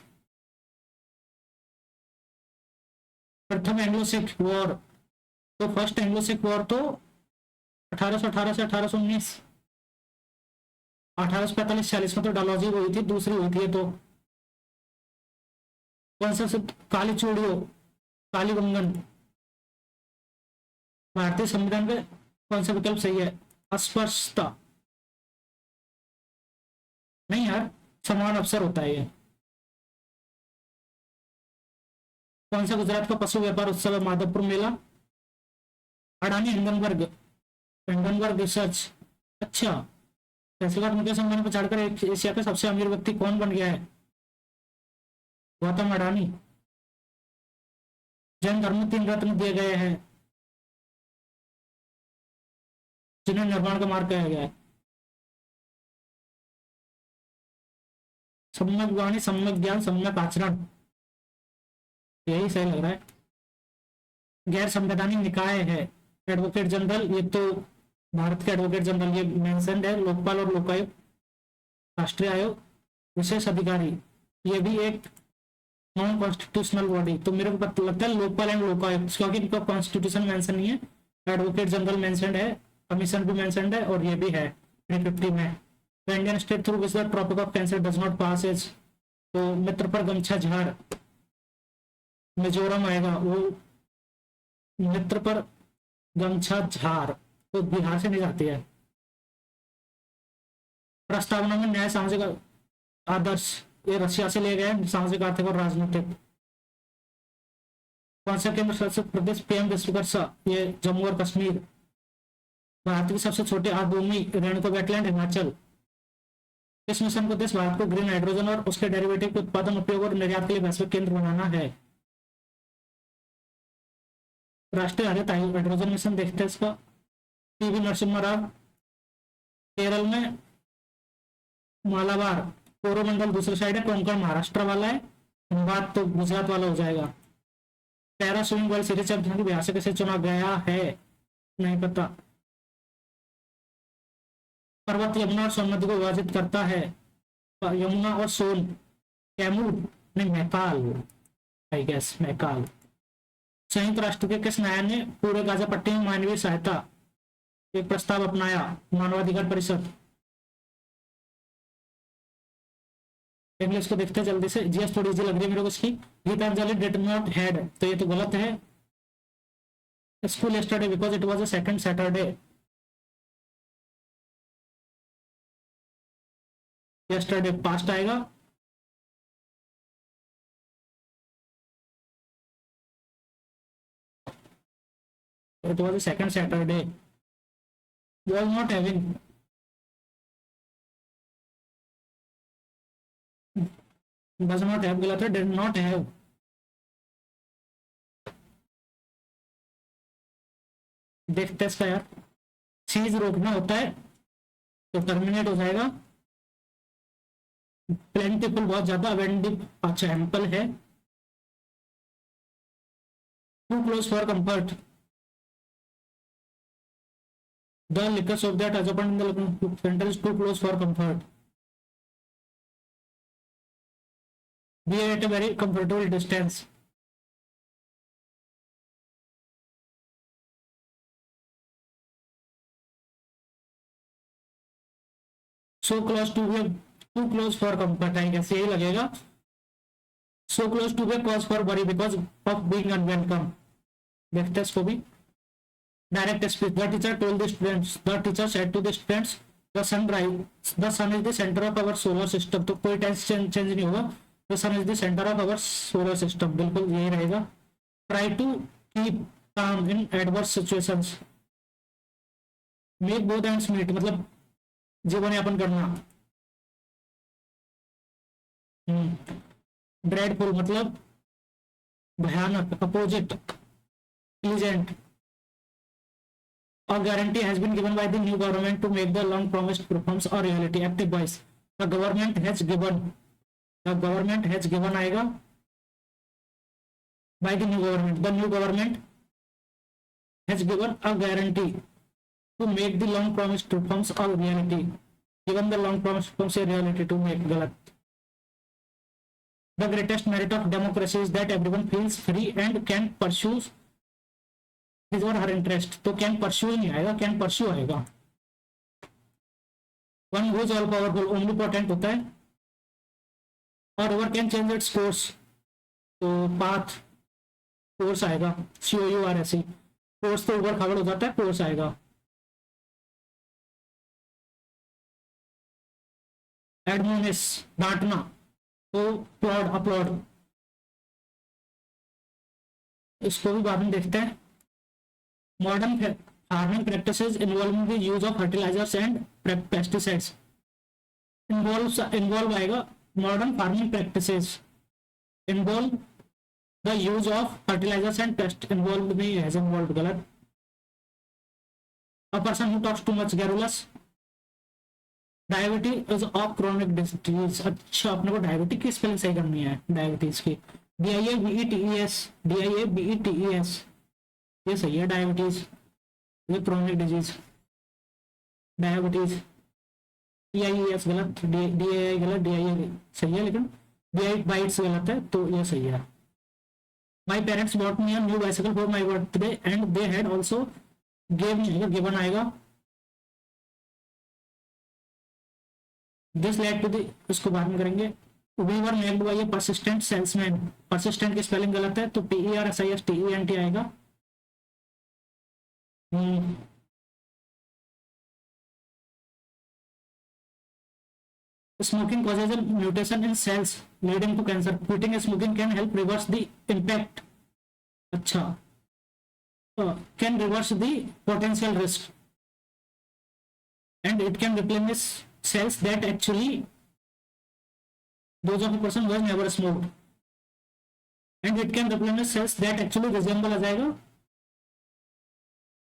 प्रथम एंग्लो सिख वॉर, तो फर्स्ट एंग्लो सिख वॉर तो 1818 से 1819, 1845-46 में तो डलहौजी हुई थी, दूसरी हुई थी तो। कौन सा काली चूड़ियों, काली बंगन। भारतीय संविधान में कौन सा विकल्प सही है? अस्पष्टता, नहीं यार, समान अवसर होता है ये। कौन सा गुजरात का पशु व्यापार उत्सव है? माधवपुर मेला। अडानी हिंडनबर्ग, हिंडनबर्ग रिसर्च, अच्छा। तहसीलदार मुकेश अंबानी को छोड़कर एशिया का सबसे अमीर व्यक्ति कौन बन गया है? गौतम अडानी। जैन धर्म में 3 रत्न दिए गए हैं जिन्हें निर्माण का मार्ग कहा गया है। सम्यक वाणी, सम्यक ज्ञान, सम्यक आचरण, यही सही लग रहा है। गैर संवैधानिक निकाय है एडवोकेट जनरल, ये तो भारत के एडवोकेट जनरल ये मेंशन्ड है। लोकपाल और लोकायुक्त, राष्ट्रीय आयोग, विशेष अधिकारी, ये भी एक नॉन कॉन्स्टिट्यूशनल बॉडी। तो मेरे को पता लगता है लोकपाल एंड लोकायुक्त, क्योंकि इनका कॉन्स्टिट्यूशन मेंशन नहीं है। एडवोकेट जनरल मेंशन्ड है, कमीशन भी मेंशन्ड है, और ये भी है 350 में। The Indian state through which the tropic of cancer does not pass is, तो मित्र पर गमछा झाड़, मिजोरम आएगा वो। मित्र पर गमछा झार तो बिहार से नहीं जाती है। प्रस्तावना में न्याय सामाजिक आदर्श, ये रशिया से ले गए, सामाजिक आर्थिक और राजनीतिक। कौन सा केंद्र शासित प्रदेश पीएम विश्वकर्मा, ये जम्मू और कश्मीर। भारत की सबसे छोटी आर्द्रभूमि रेणुका वेटलैंड, हिमाचल। इस मिशन को देश भारत को ग्रीन हाइड्रोजन और उसके डेरिवेटिव के उत्पादन, उपयोग और निर्यात के लिए वैश्विक केंद्र बनाना है। राष्ट्रीय हरित हाइड्रोजन मिशन देखते हैं इसका। पीवी नरसिम्हा राव। केरल में मालाबार, कोरोमंडल दूसरी साइड है, कोंकण महाराष्ट्र वाला है, धनबाद तो गुजरात वाला हो जाएगा। Para swimming world series champion Bihar से कैसे चुना गया है? नहीं पता। पर्वत यमुना और सोन नदी को विभाजित करता है, यमुना और सोन। कैमूर, नहीं मैकाल, आई गेस मैकाल। संयुक्त राष्ट्र के किस न्यायालय ने पूरे गाजा पट्टी में मानवीय सहायता एक प्रस्ताव अपनाया? मानवाधिकार परिषद। इंग्लिश को देखते हैं जल्दी से, जीएस थोड़ी इजी लग रही है मेरे को इसकी। गीतांजलि डिड नॉट हैड, तो ये तो गलत है। School yesterday because it was a second Saturday. Yesterday past आएगा। it was the second Saturday, was not having, does not have गलत है, did not have, देखते इसका यार, चीज रोकना होता है तो टर्मिनेट हो जाएगा, प्लेंटिफुल बहुत ज्यादा, अवेंडिव अच्छा एम्पल है, too close for comfort, the liquors of that as open in the center is too close for comfort, we are at a very comfortable distance, so close to be too close for comfort, I guess यही लगेगा, so close to be cause for worry because of being unwelcome, देखते हैं इसको भी, direct speech, the teacher told the students, the teacher said to the students, the sun is the center of our solar system, तो कोई tense change नहीं होगा, the sun is the center of our solar system, बिल्कुल यही रहेगा, try to keep calm in adverse situations, make both ends meet, मतलब जीवन यापन करना, dreadful मतलब भयानक, opposite, pleasant, a guarantee has been given by the new government to make the long promised reforms a reality, active voice, the government has given आएगा by the new government has given a guarantee to make the long promised reforms a reality, given the long promised reforms a reality to make, गलत, the greatest merit of democracy is that everyone feels free and can pursue his or her interest, तो can pursue नहीं आएगा, can pursue आएगा, one who is all powerful, omnipotent होता है, और over can change its course, तो path, course आएगा, COURSE, course तो ऊपर खबर हो जाता है, course आएगा, admonish डांटना, तो applaud, इसको भी बाद में देखते हैं, modern farming practices involving the use of fertilizers and pesticides, involve आएगा, modern farming practices involve the use of fertilizers and pest, involved नहीं है, involved गलत, a person who talks too much garrulous, diabetes is of chronic disease, अच्छा अपने को diabetes की spelling सही करनी है, डायबिटीज की DIABETES, ये सही है, डायबिटीज, ये क्रोनिक डिजीज, डायबिटीज, TIES गलत, DAI गलत, DIA सही है, लेकिन DI बाइट्स गलत है, तो ये सही है, my parents bought me a new bicycle for my birthday and they had also given आएगा, दिस लेड टू द, इसको बाद में करेंगे, we were maked by a persistent salesman, persistent की स्पेलिंग गलत है, तो PERSISTENT आएगा, smoking causes a mutation in cells leading to cancer, quitting smoking can help reverse the impact, अच्छा, can reverse the potential risk and it can replenish cells that actually those of a person who has never smoked, and it can replenish cells that actually resemble आ जाएगा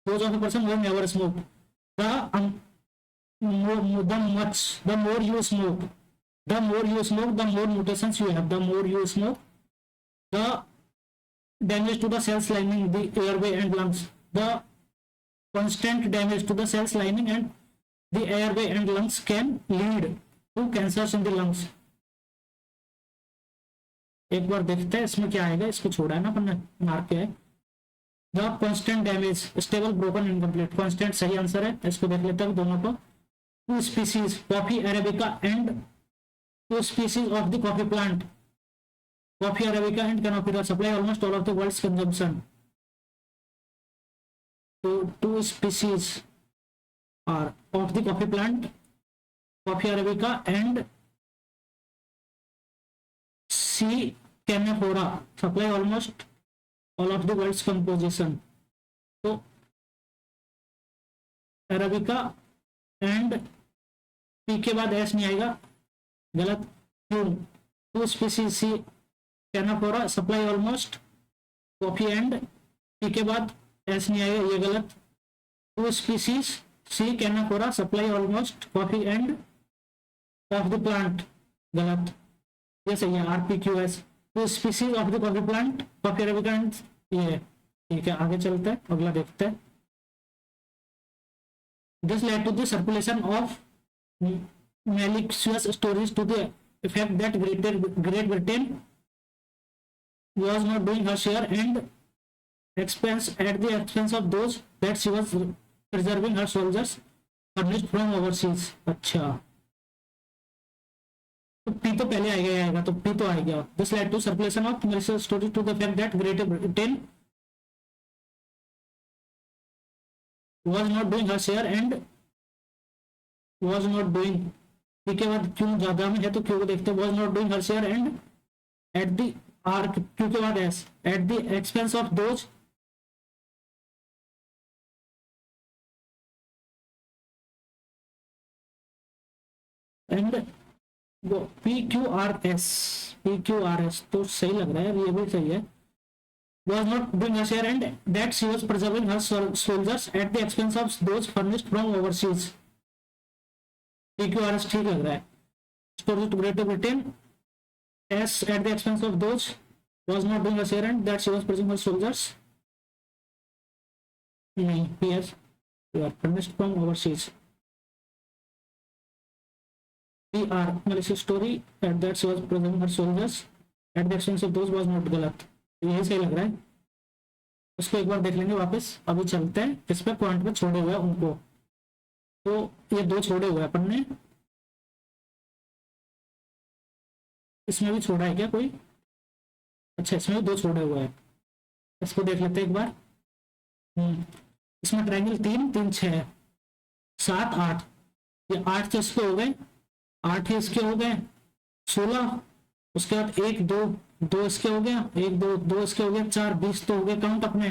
those of a person who has never smoked, the more you smoke, the more mutations you have, the more you smoke, the damage to the cells lining the airway and lungs, the constant damage to the cells lining and the airway and lungs can lead to cancers in the lungs, एक बार देखते हैं इसमें क्या आएगा, इसको छोड़ा है ना अपन ने, मार्क क्या है, the constant damage, stable, broken, incomplete, constant सही आंसर है, इसको देख लेते हैं दोनों को, two species coffee arabica and two species of the coffee plant, coffee arabica and canephora supply almost all of the world's consumption, तो two species are of the coffee plant, coffee arabica and C. canephora supply almost all of the world's composition, तो Arabica and P के बाद S नहीं आएगा, गलत। क्यों, two species C canephora supply almost coffee and P के बाद S नहीं आएगा, ये गलत। Two species C canephora supply almost coffee and of the plant, गलत। ये सही है, RPQS। Two species of the coffee plant, coffee arabica and ये, ठीक है। आगे चलते हैं, अगला देखते हैं। This led to the circulation of malicious stories to the effect that Great Britain was not doing her share and expense at the expense of those that she was preserving her soldiers furnished from overseas। अच्छा, तो P तो पहले आएगा, तो P तो आ गया। This led to circulation of malicious stories to the effect that Great Britain was not doing her share and was not doing, के बाद क्यों ज्यादा में है तो क्यों को देखते हैं। Was not doing her share and at the R, क्यों के बाद S, at the expense of those and PQRS तो सही लग रहा है, ये भी सही है। Was not doing her share and that she was preserving her soldiers eight the expense of those furnished from overseas. PQRS ठीक लग रहा है। Stories to Great Britain, S at the expense of those was not doing a share and that she was preserving her soldiers। नहीं, PS you are furnished from overseas। PR malicious story at that she was preserving her soldiers at the expense of those was not, गलत। यही सही लग रहा है, उसको एक बार देख लेंगे वापस। अभी चलते हैं इस पे पॉइंट पे छोड़े हुए उनको, तो ये दो छोड़े हुए अपन ने, इसमें भी छोड़ा है क्या कोई? अच्छा, इसमें भी दो छोड़े हुए हैं, इसको देख लेते हैं एक बार। इसमें ट्रायंगल 3 3 6 7 8, ये 8 तो इसके हो गए, 8 ही इसके हो गए 16। उसके बाद 1 2 2 इसके हो गया, 1 2 2 इसके हो गया, 4 20 तो हो गए काउंट अपने।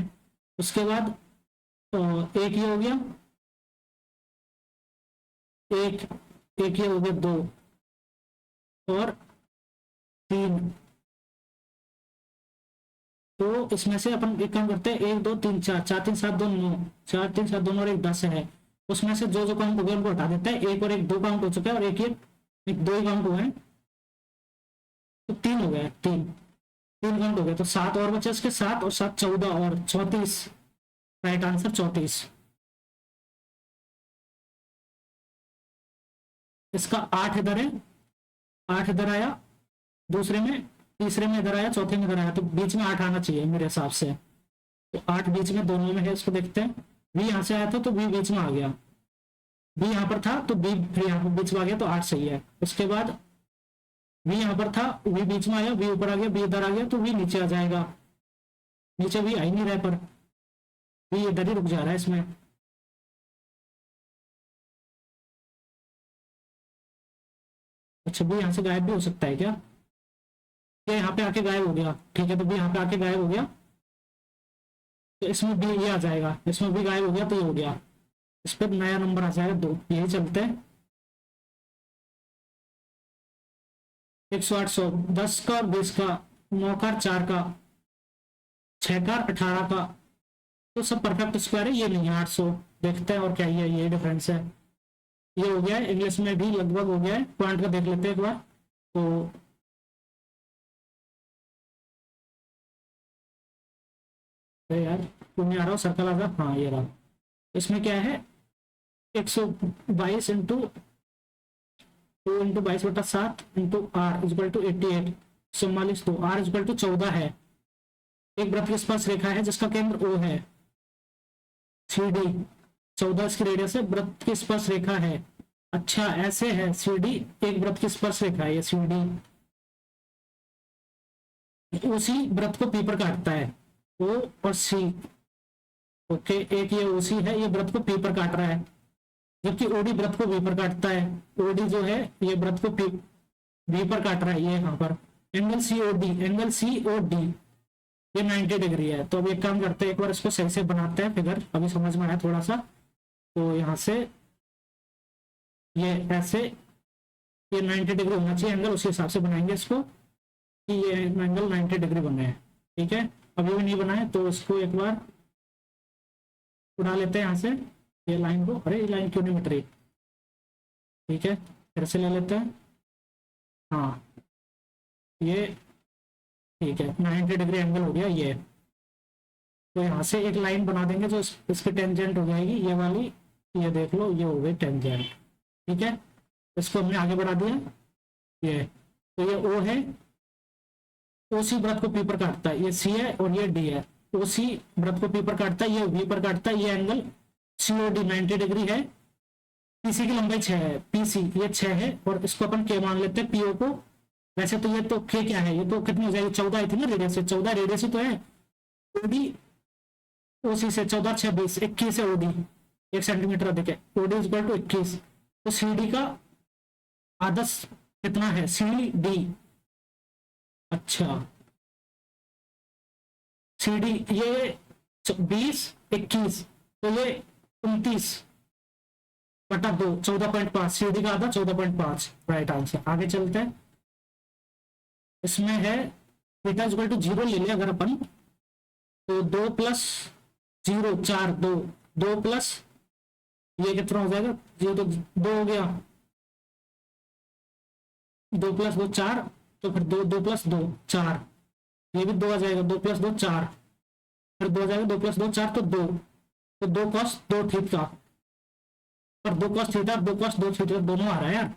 उसके बाद एक ये हो गया, एक ये हो गया 2 और 3। तो इसमें से अपन एक काम करते हैं, 1 2 3 4 4 3 7 2 9, 4 3 7 2 और 1 10 है। उसमें से जो काउंट हो गया उनको हटा देते हैं। 1 और 1 2 काउंट हो चुका है और एक 2 ही काउंट हुए हैं, तो 3 हो गया, 3 काउंट हो गया। तो 7 और बचे इसके, 7 और 7 14 और 34, राइट आंसर 34। इसका 8 इधर है, 8 इधर आया दूसरे में, तीसरे में इधर आया, चौथे में इधर आया, तो बीच में 8 आना चाहिए मेरे हिसाब से। तो 8 बीच में दोनों में है, इसको देखते हैं। बी यहाँ से आया था तो बी बीच में आ गया, बी यहाँ पर था तो बी फिर यहाँ पर बीच में आ गया, तो 8 सही है। उसके बाद बी यहाँ पर था, बी बीच में आया, बी ऊपर आ गया, बी इधर आ गया, तो बी नीचे आ जाएगा। नीचे बी आ ही नहीं रहा पर बी इधर ही रुक जा रहा है इसमें। अच्छा, बी यहाँ से गायब भी हो सकता है क्या? ये यहाँ पे आके गायब हो गया, ठीक है, तो बी यहाँ पे आके गायब हो गया, तो इसमें बी ये आ जाएगा, इसमें बी गायब हो गया तो ये हो गया, इस पर नया नंबर आ जाएगा 2। यही चलते हैं 108 100 10 का और 20 का, 9 का 4 का, 6 का 18 का, तो सब परफेक्ट स्क्वायर है। ये नहीं है 800। देखते हैं और क्या ये डिफरेंस है। ये हो गया है, इंग्लिश में भी लगभग हो गया है। पॉइंट का देख लेते हैं एक बार। तो यार क्यों नहीं आ रहा, सर्कल आ रहा, हाँ ये रहा। इसमें क्या है, 122 into 2 into 22/7 into R equal to 88, 44। तो आर इक्वल टू 14 है। एक वृत्त की स्पर्श रेखा है जिसका केंद्र ओ है, 3D 14 इसकी रेडियस है, वृत्त की स्पर्श रेखा है। अच्छा ऐसे है, CD एक वृत्त की स्पर्श रेखा है, ये CD उसी वृत्त को पी पर काटता है, O और C। ओके, एक ये OC है, ये वृत्त को पी पर काट रहा है, जबकि OD वृत्त को V पर काटता है। OD जो है ये वृत्त को V पर काट रहा है, ये यहाँ पर। एंगल COD ये 90 डिग्री है। तो अब एक काम करते हैं, एक बार इसको सही से बनाते हैं फिगर, अभी समझ में आया थोड़ा सा। तो यहाँ से ये ऐसे ये 90 डिग्री होना चाहिए एंगल, उसी हिसाब से बनाएंगे इसको कि ये एंगल 90 डिग्री बने। ठीक है, अभी भी नहीं बना है तो इसको एक बार उड़ा लेते हैं यहाँ से ये लाइन को। अरे ये लाइन क्यों नहीं मिट रही? ठीक है, फिर से ले लेते हैं। हाँ ये ठीक है, 90 डिग्री एंगल हो गया ये। तो यहाँ से एक लाइन बना देंगे जो इसकी टेंजेंट हो जाएगी ये वाली, ये देख लो ये हो गई टेंजेंट। ठीक है, इसको हमने आगे बढ़ा दिया ये, तो ये ओ है, ओ सी वृत्त को पी पर काटता है, ये सी है और ये डी है। ओ सी वृत्त को पी पर काटता है, ये वी पर काटता है, ये angle C O D 90 degree है। पीसी की लंबाई 6 है, पीसी ये 6 है और इसको अपन के मान लेते हैं पीओ को। वैसे तो ये तो के क्या है, ये तो कितनी हो जाएगी 14 आई थी ना रेडियस से, 14 रेडियस ही तो है। ओडी ओसी से 14 6 20 21 है ओडी, 1 सेंटीमीटर अधिक है। ओडी इज इक्वल टू 21, तो सी डी का आदर्श कितना है सी डी? अच्छा सी डी ये 20 21, तो ये 29 बटा 2 14.5, सी डी का आधा 14.5 राइट आंसर। आगे चलते हैं, इसमें है थीटा इक्वल टू 0 ले लिया अगर अपन, तो 2 प्लस 0 4 2 2 प्लस ये कितना हो जाएगा 0 तो 2 हो गया, 2 प्लस 2 4, तो फिर 2 2 प्लस 2 4, ये भी 2 आ जाएगा, 2 प्लस 2 4, फिर 2 आ जाएगा, 2 प्लस 2 4 तो 2, तो 2 कॉस 2 थीटा, पर 2 कॉस थीटा 2 कॉस 2 थीटा दोनों आ रहा है यार,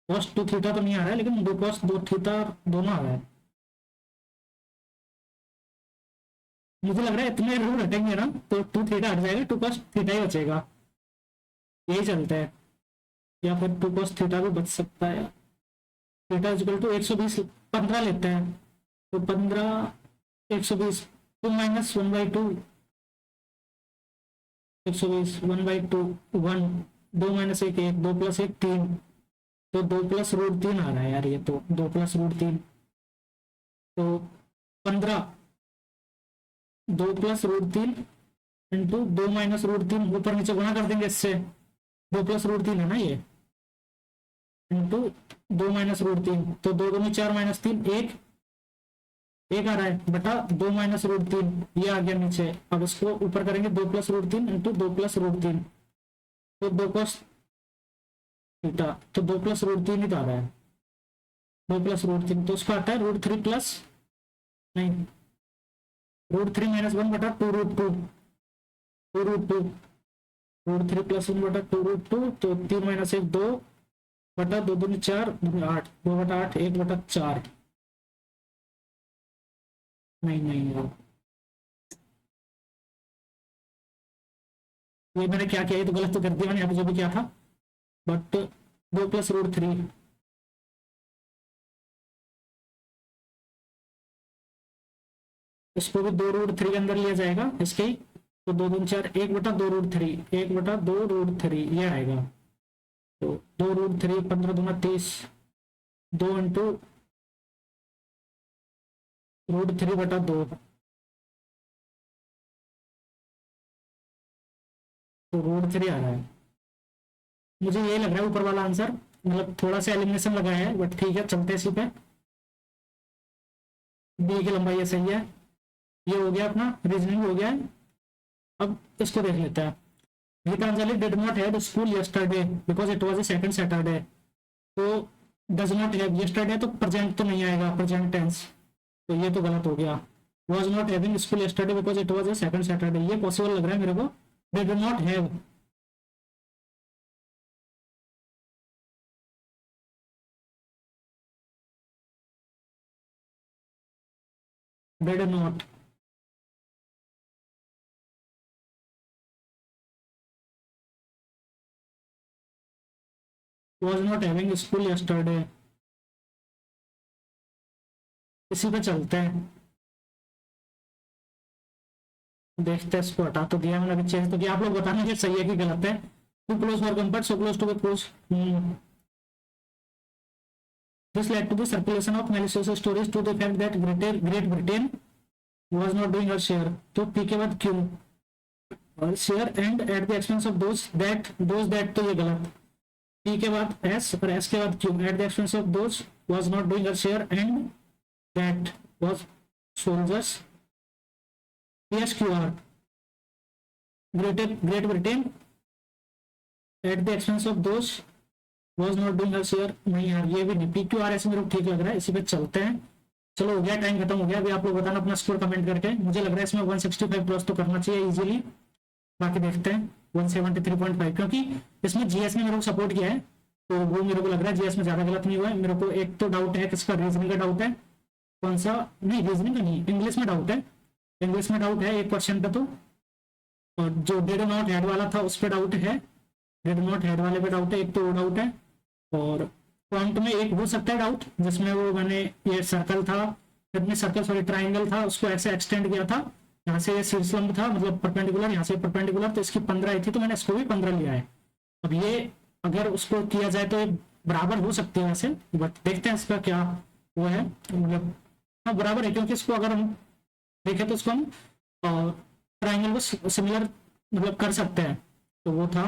कॉस 2 थीटा तो नहीं आ रहा है लेकिन 2 कॉस 2 थीटा दोनों आ रहा है। मुझे लग रहा है इतने रूल हटेंगे ना तो 2 थीटा हट जाएगा, 2 कॉस थीटा ही बचेगा, यही चलता है। या फिर 2 कॉस थीटा भी बच सकता है। थीटा इक्वल टू 120 15 लेते हैं, तो 15 120 2 माइनस 1/2 120 1/2 1 2 माइनस 1 1 2 प्लस 1 3, तो 2 प्लस रूट 3 आ रहा है यार, ये तो 2 प्लस रूट 3, तो 15 2 plus root 3 into 2 minus root 3, ऊपर नीचे गुणा कर देंगे इससे, 2 प्लस रूट 3 है ना ये, इंटू 2 माइनस रूट 3, तो 2 2 में 4 माइनस 3 1 1 आ रहा है बटा 2 माइनस रूट 3, ये आ गया नीचे। अब इसको ऊपर करेंगे 2 plus root 3 into 2 plus root 3, तो 2 कॉस थीटा, तो 2 प्लस रूट 3 ही तो आ रहा है, 2 प्लस रूट 3, तो उसका आता है रूट 3 प्लस नहीं रूट 3 माइनस 1 बटा 2 रूट 2 2 रूट 2 रूट 3 प्लस 1 बटा 2 रूट 2, तो 3 माइनस 1 2 बटा 2 2 4 8 2 बटा 8 1 बटा 4, नहीं नहीं यार ये मैंने क्या किया, ये तो गलत तो कर दिया मैंने यहाँ पे जो भी किया था, बट 2 प्लस रूट 3 इसको भी 2 रूट 3 के अंदर लिया जाएगा इसके ही, तो 2 2 4 1 बटा 2 रूट 3 1 बटा 2 रूट 3 ये आएगा, तो 2 रूट 3 15 दूना 30 2 इंटू रूट 3 बटा 2, तो रूट 3 आ रहा है। मुझे ये लग रहा है ऊपर वाला आंसर, मतलब थोड़ा सा एलिमिनेशन लगाया है बट ठीक है चलते इसी पे। बी की लंबाई ये सही है, ये हो गया अपना रीजनिंग हो गया है। अब इसको देख लेते हैं। Geetanjali did not have school yesterday because it was a second Saturday, तो डज नॉट हैव यस्टरडे तो प्रेजेंट तो नहीं आएगा, प्रेजेंट टेंस, तो ये तो गलत हो गया। Was not having school yesterday because it was a second Saturday, ये पॉसिबल लग रहा है मेरे को। Did not have did not was not having school yesterday, इसी पे चलते हैं। देखते हैं, इसको हटा तो दिया मैंने, अभी चेंज तो किया, आप लोग बताना कि सही है कि गलत है। Too close for compare so close to be close, this led to the circulation of malicious stories to the fact that Great Britain was not doing her share, तो पी के बाद क्यों, और share and at the expense of those that तो ये गलत। P के बाद एस और एस के बाद Q, eight the expense of those was not doing her share and that was soldiers. S Q R great Britain eight the expense of those was not doing her share. नहीं यार ये भी नहीं, P Q are ऐसे मेरे को ठीक लग रहा है, इसी पे चलते हैं। चलो हो गया, टाइम खत्म हो गया। अभी आप लोग बताना अपना स्कोर कमेंट करके। मुझे लग रहा है इसमें 165 प्लस तो करना चाहिए इजीली, बाकी देखते हैं 173.5, क्योंकि इसमें जीएस ने मेरे को सपोर्ट किया है तो वो मेरे को लग रहा है जीएस में ज्यादा गलत नहीं हुआ है। मेरे को एक तो डाउट है किसका, रीजनिंग का डाउट है। कौन सा, नहीं रीजनिंग का नहीं, इंग्लिश में डाउट है। इंग्लिश में डाउट है एक क्वेश्चन पे तो, और जो डिड नॉट हेड वाला था उस पर डाउट है, डिड नॉट हेड वाले पे डाउट है, एक तो वो डाउट है। और फॉन्ट में एक हो सकता है डाउट, जिसमें वो मैंने ये सर्कल था, फिर सर्कल सॉरी ट्राइंगल था, उसको ऐसे एक्सटेंड किया था, यहाँ से ये शीर्षलंब था मतलब परपेंडिकुलर, यहाँ से परपेंडिकुलर, तो इसकी 15 आई थी तो मैंने इसको भी 15 लिया है। अब ये अगर उसको किया जाए तो ये बराबर हो सकते हैं वैसे, बट देखते हैं इसका क्या वो है, मतलब हाँ बराबर है, क्योंकि इसको अगर हम देखें तो इसको हम ट्राइंगल को सिमिलर मतलब कर सकते हैं, तो वो था।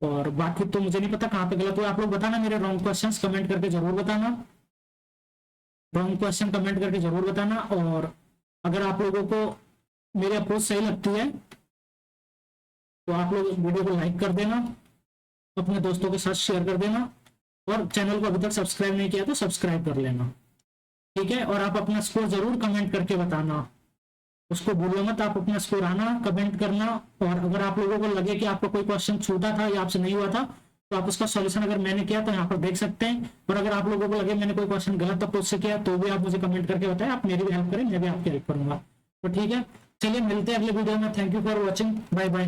और बाकी तो मुझे नहीं पता कहाँ पे गलत हुआ। आप लोग बताना मेरे रॉन्ग क्वेश्चंस कमेंट करके जरूर बताना, रॉन्ग क्वेश्चन कमेंट करके जरूर बताना। और अगर आप लोगों को मेरी अप्रोच सही लगती है तो आप लोग वीडियो को लाइक कर देना, अपने दोस्तों के साथ शेयर कर देना, और चैनल को अभी तक सब्सक्राइब नहीं किया तो सब्सक्राइब कर लेना, ठीक है। और आप अपना स्कोर जरूर कमेंट करके बताना, उसको भूलो मत, आप अपना स्कोर आना कमेंट करना। और अगर आप लोगों को लगे कि आपका कोई क्वेश्चन छूटा था या आपसे नहीं हुआ था तो आप उसका सॉल्यूशन अगर मैंने किया तो यहाँ पर देख सकते हैं। और अगर आप लोगों को लगे मैंने कोई क्वेश्चन गलत अप्रोच से किया तो भी आप मुझे कमेंट करके बताएं, आप मेरी भी हेल्प करें, मैं भी आपकी हेल्प करूंगा। तो ठीक है, चलिए मिलते हैं अगले वीडियो में। Thank you for watching, bye bye.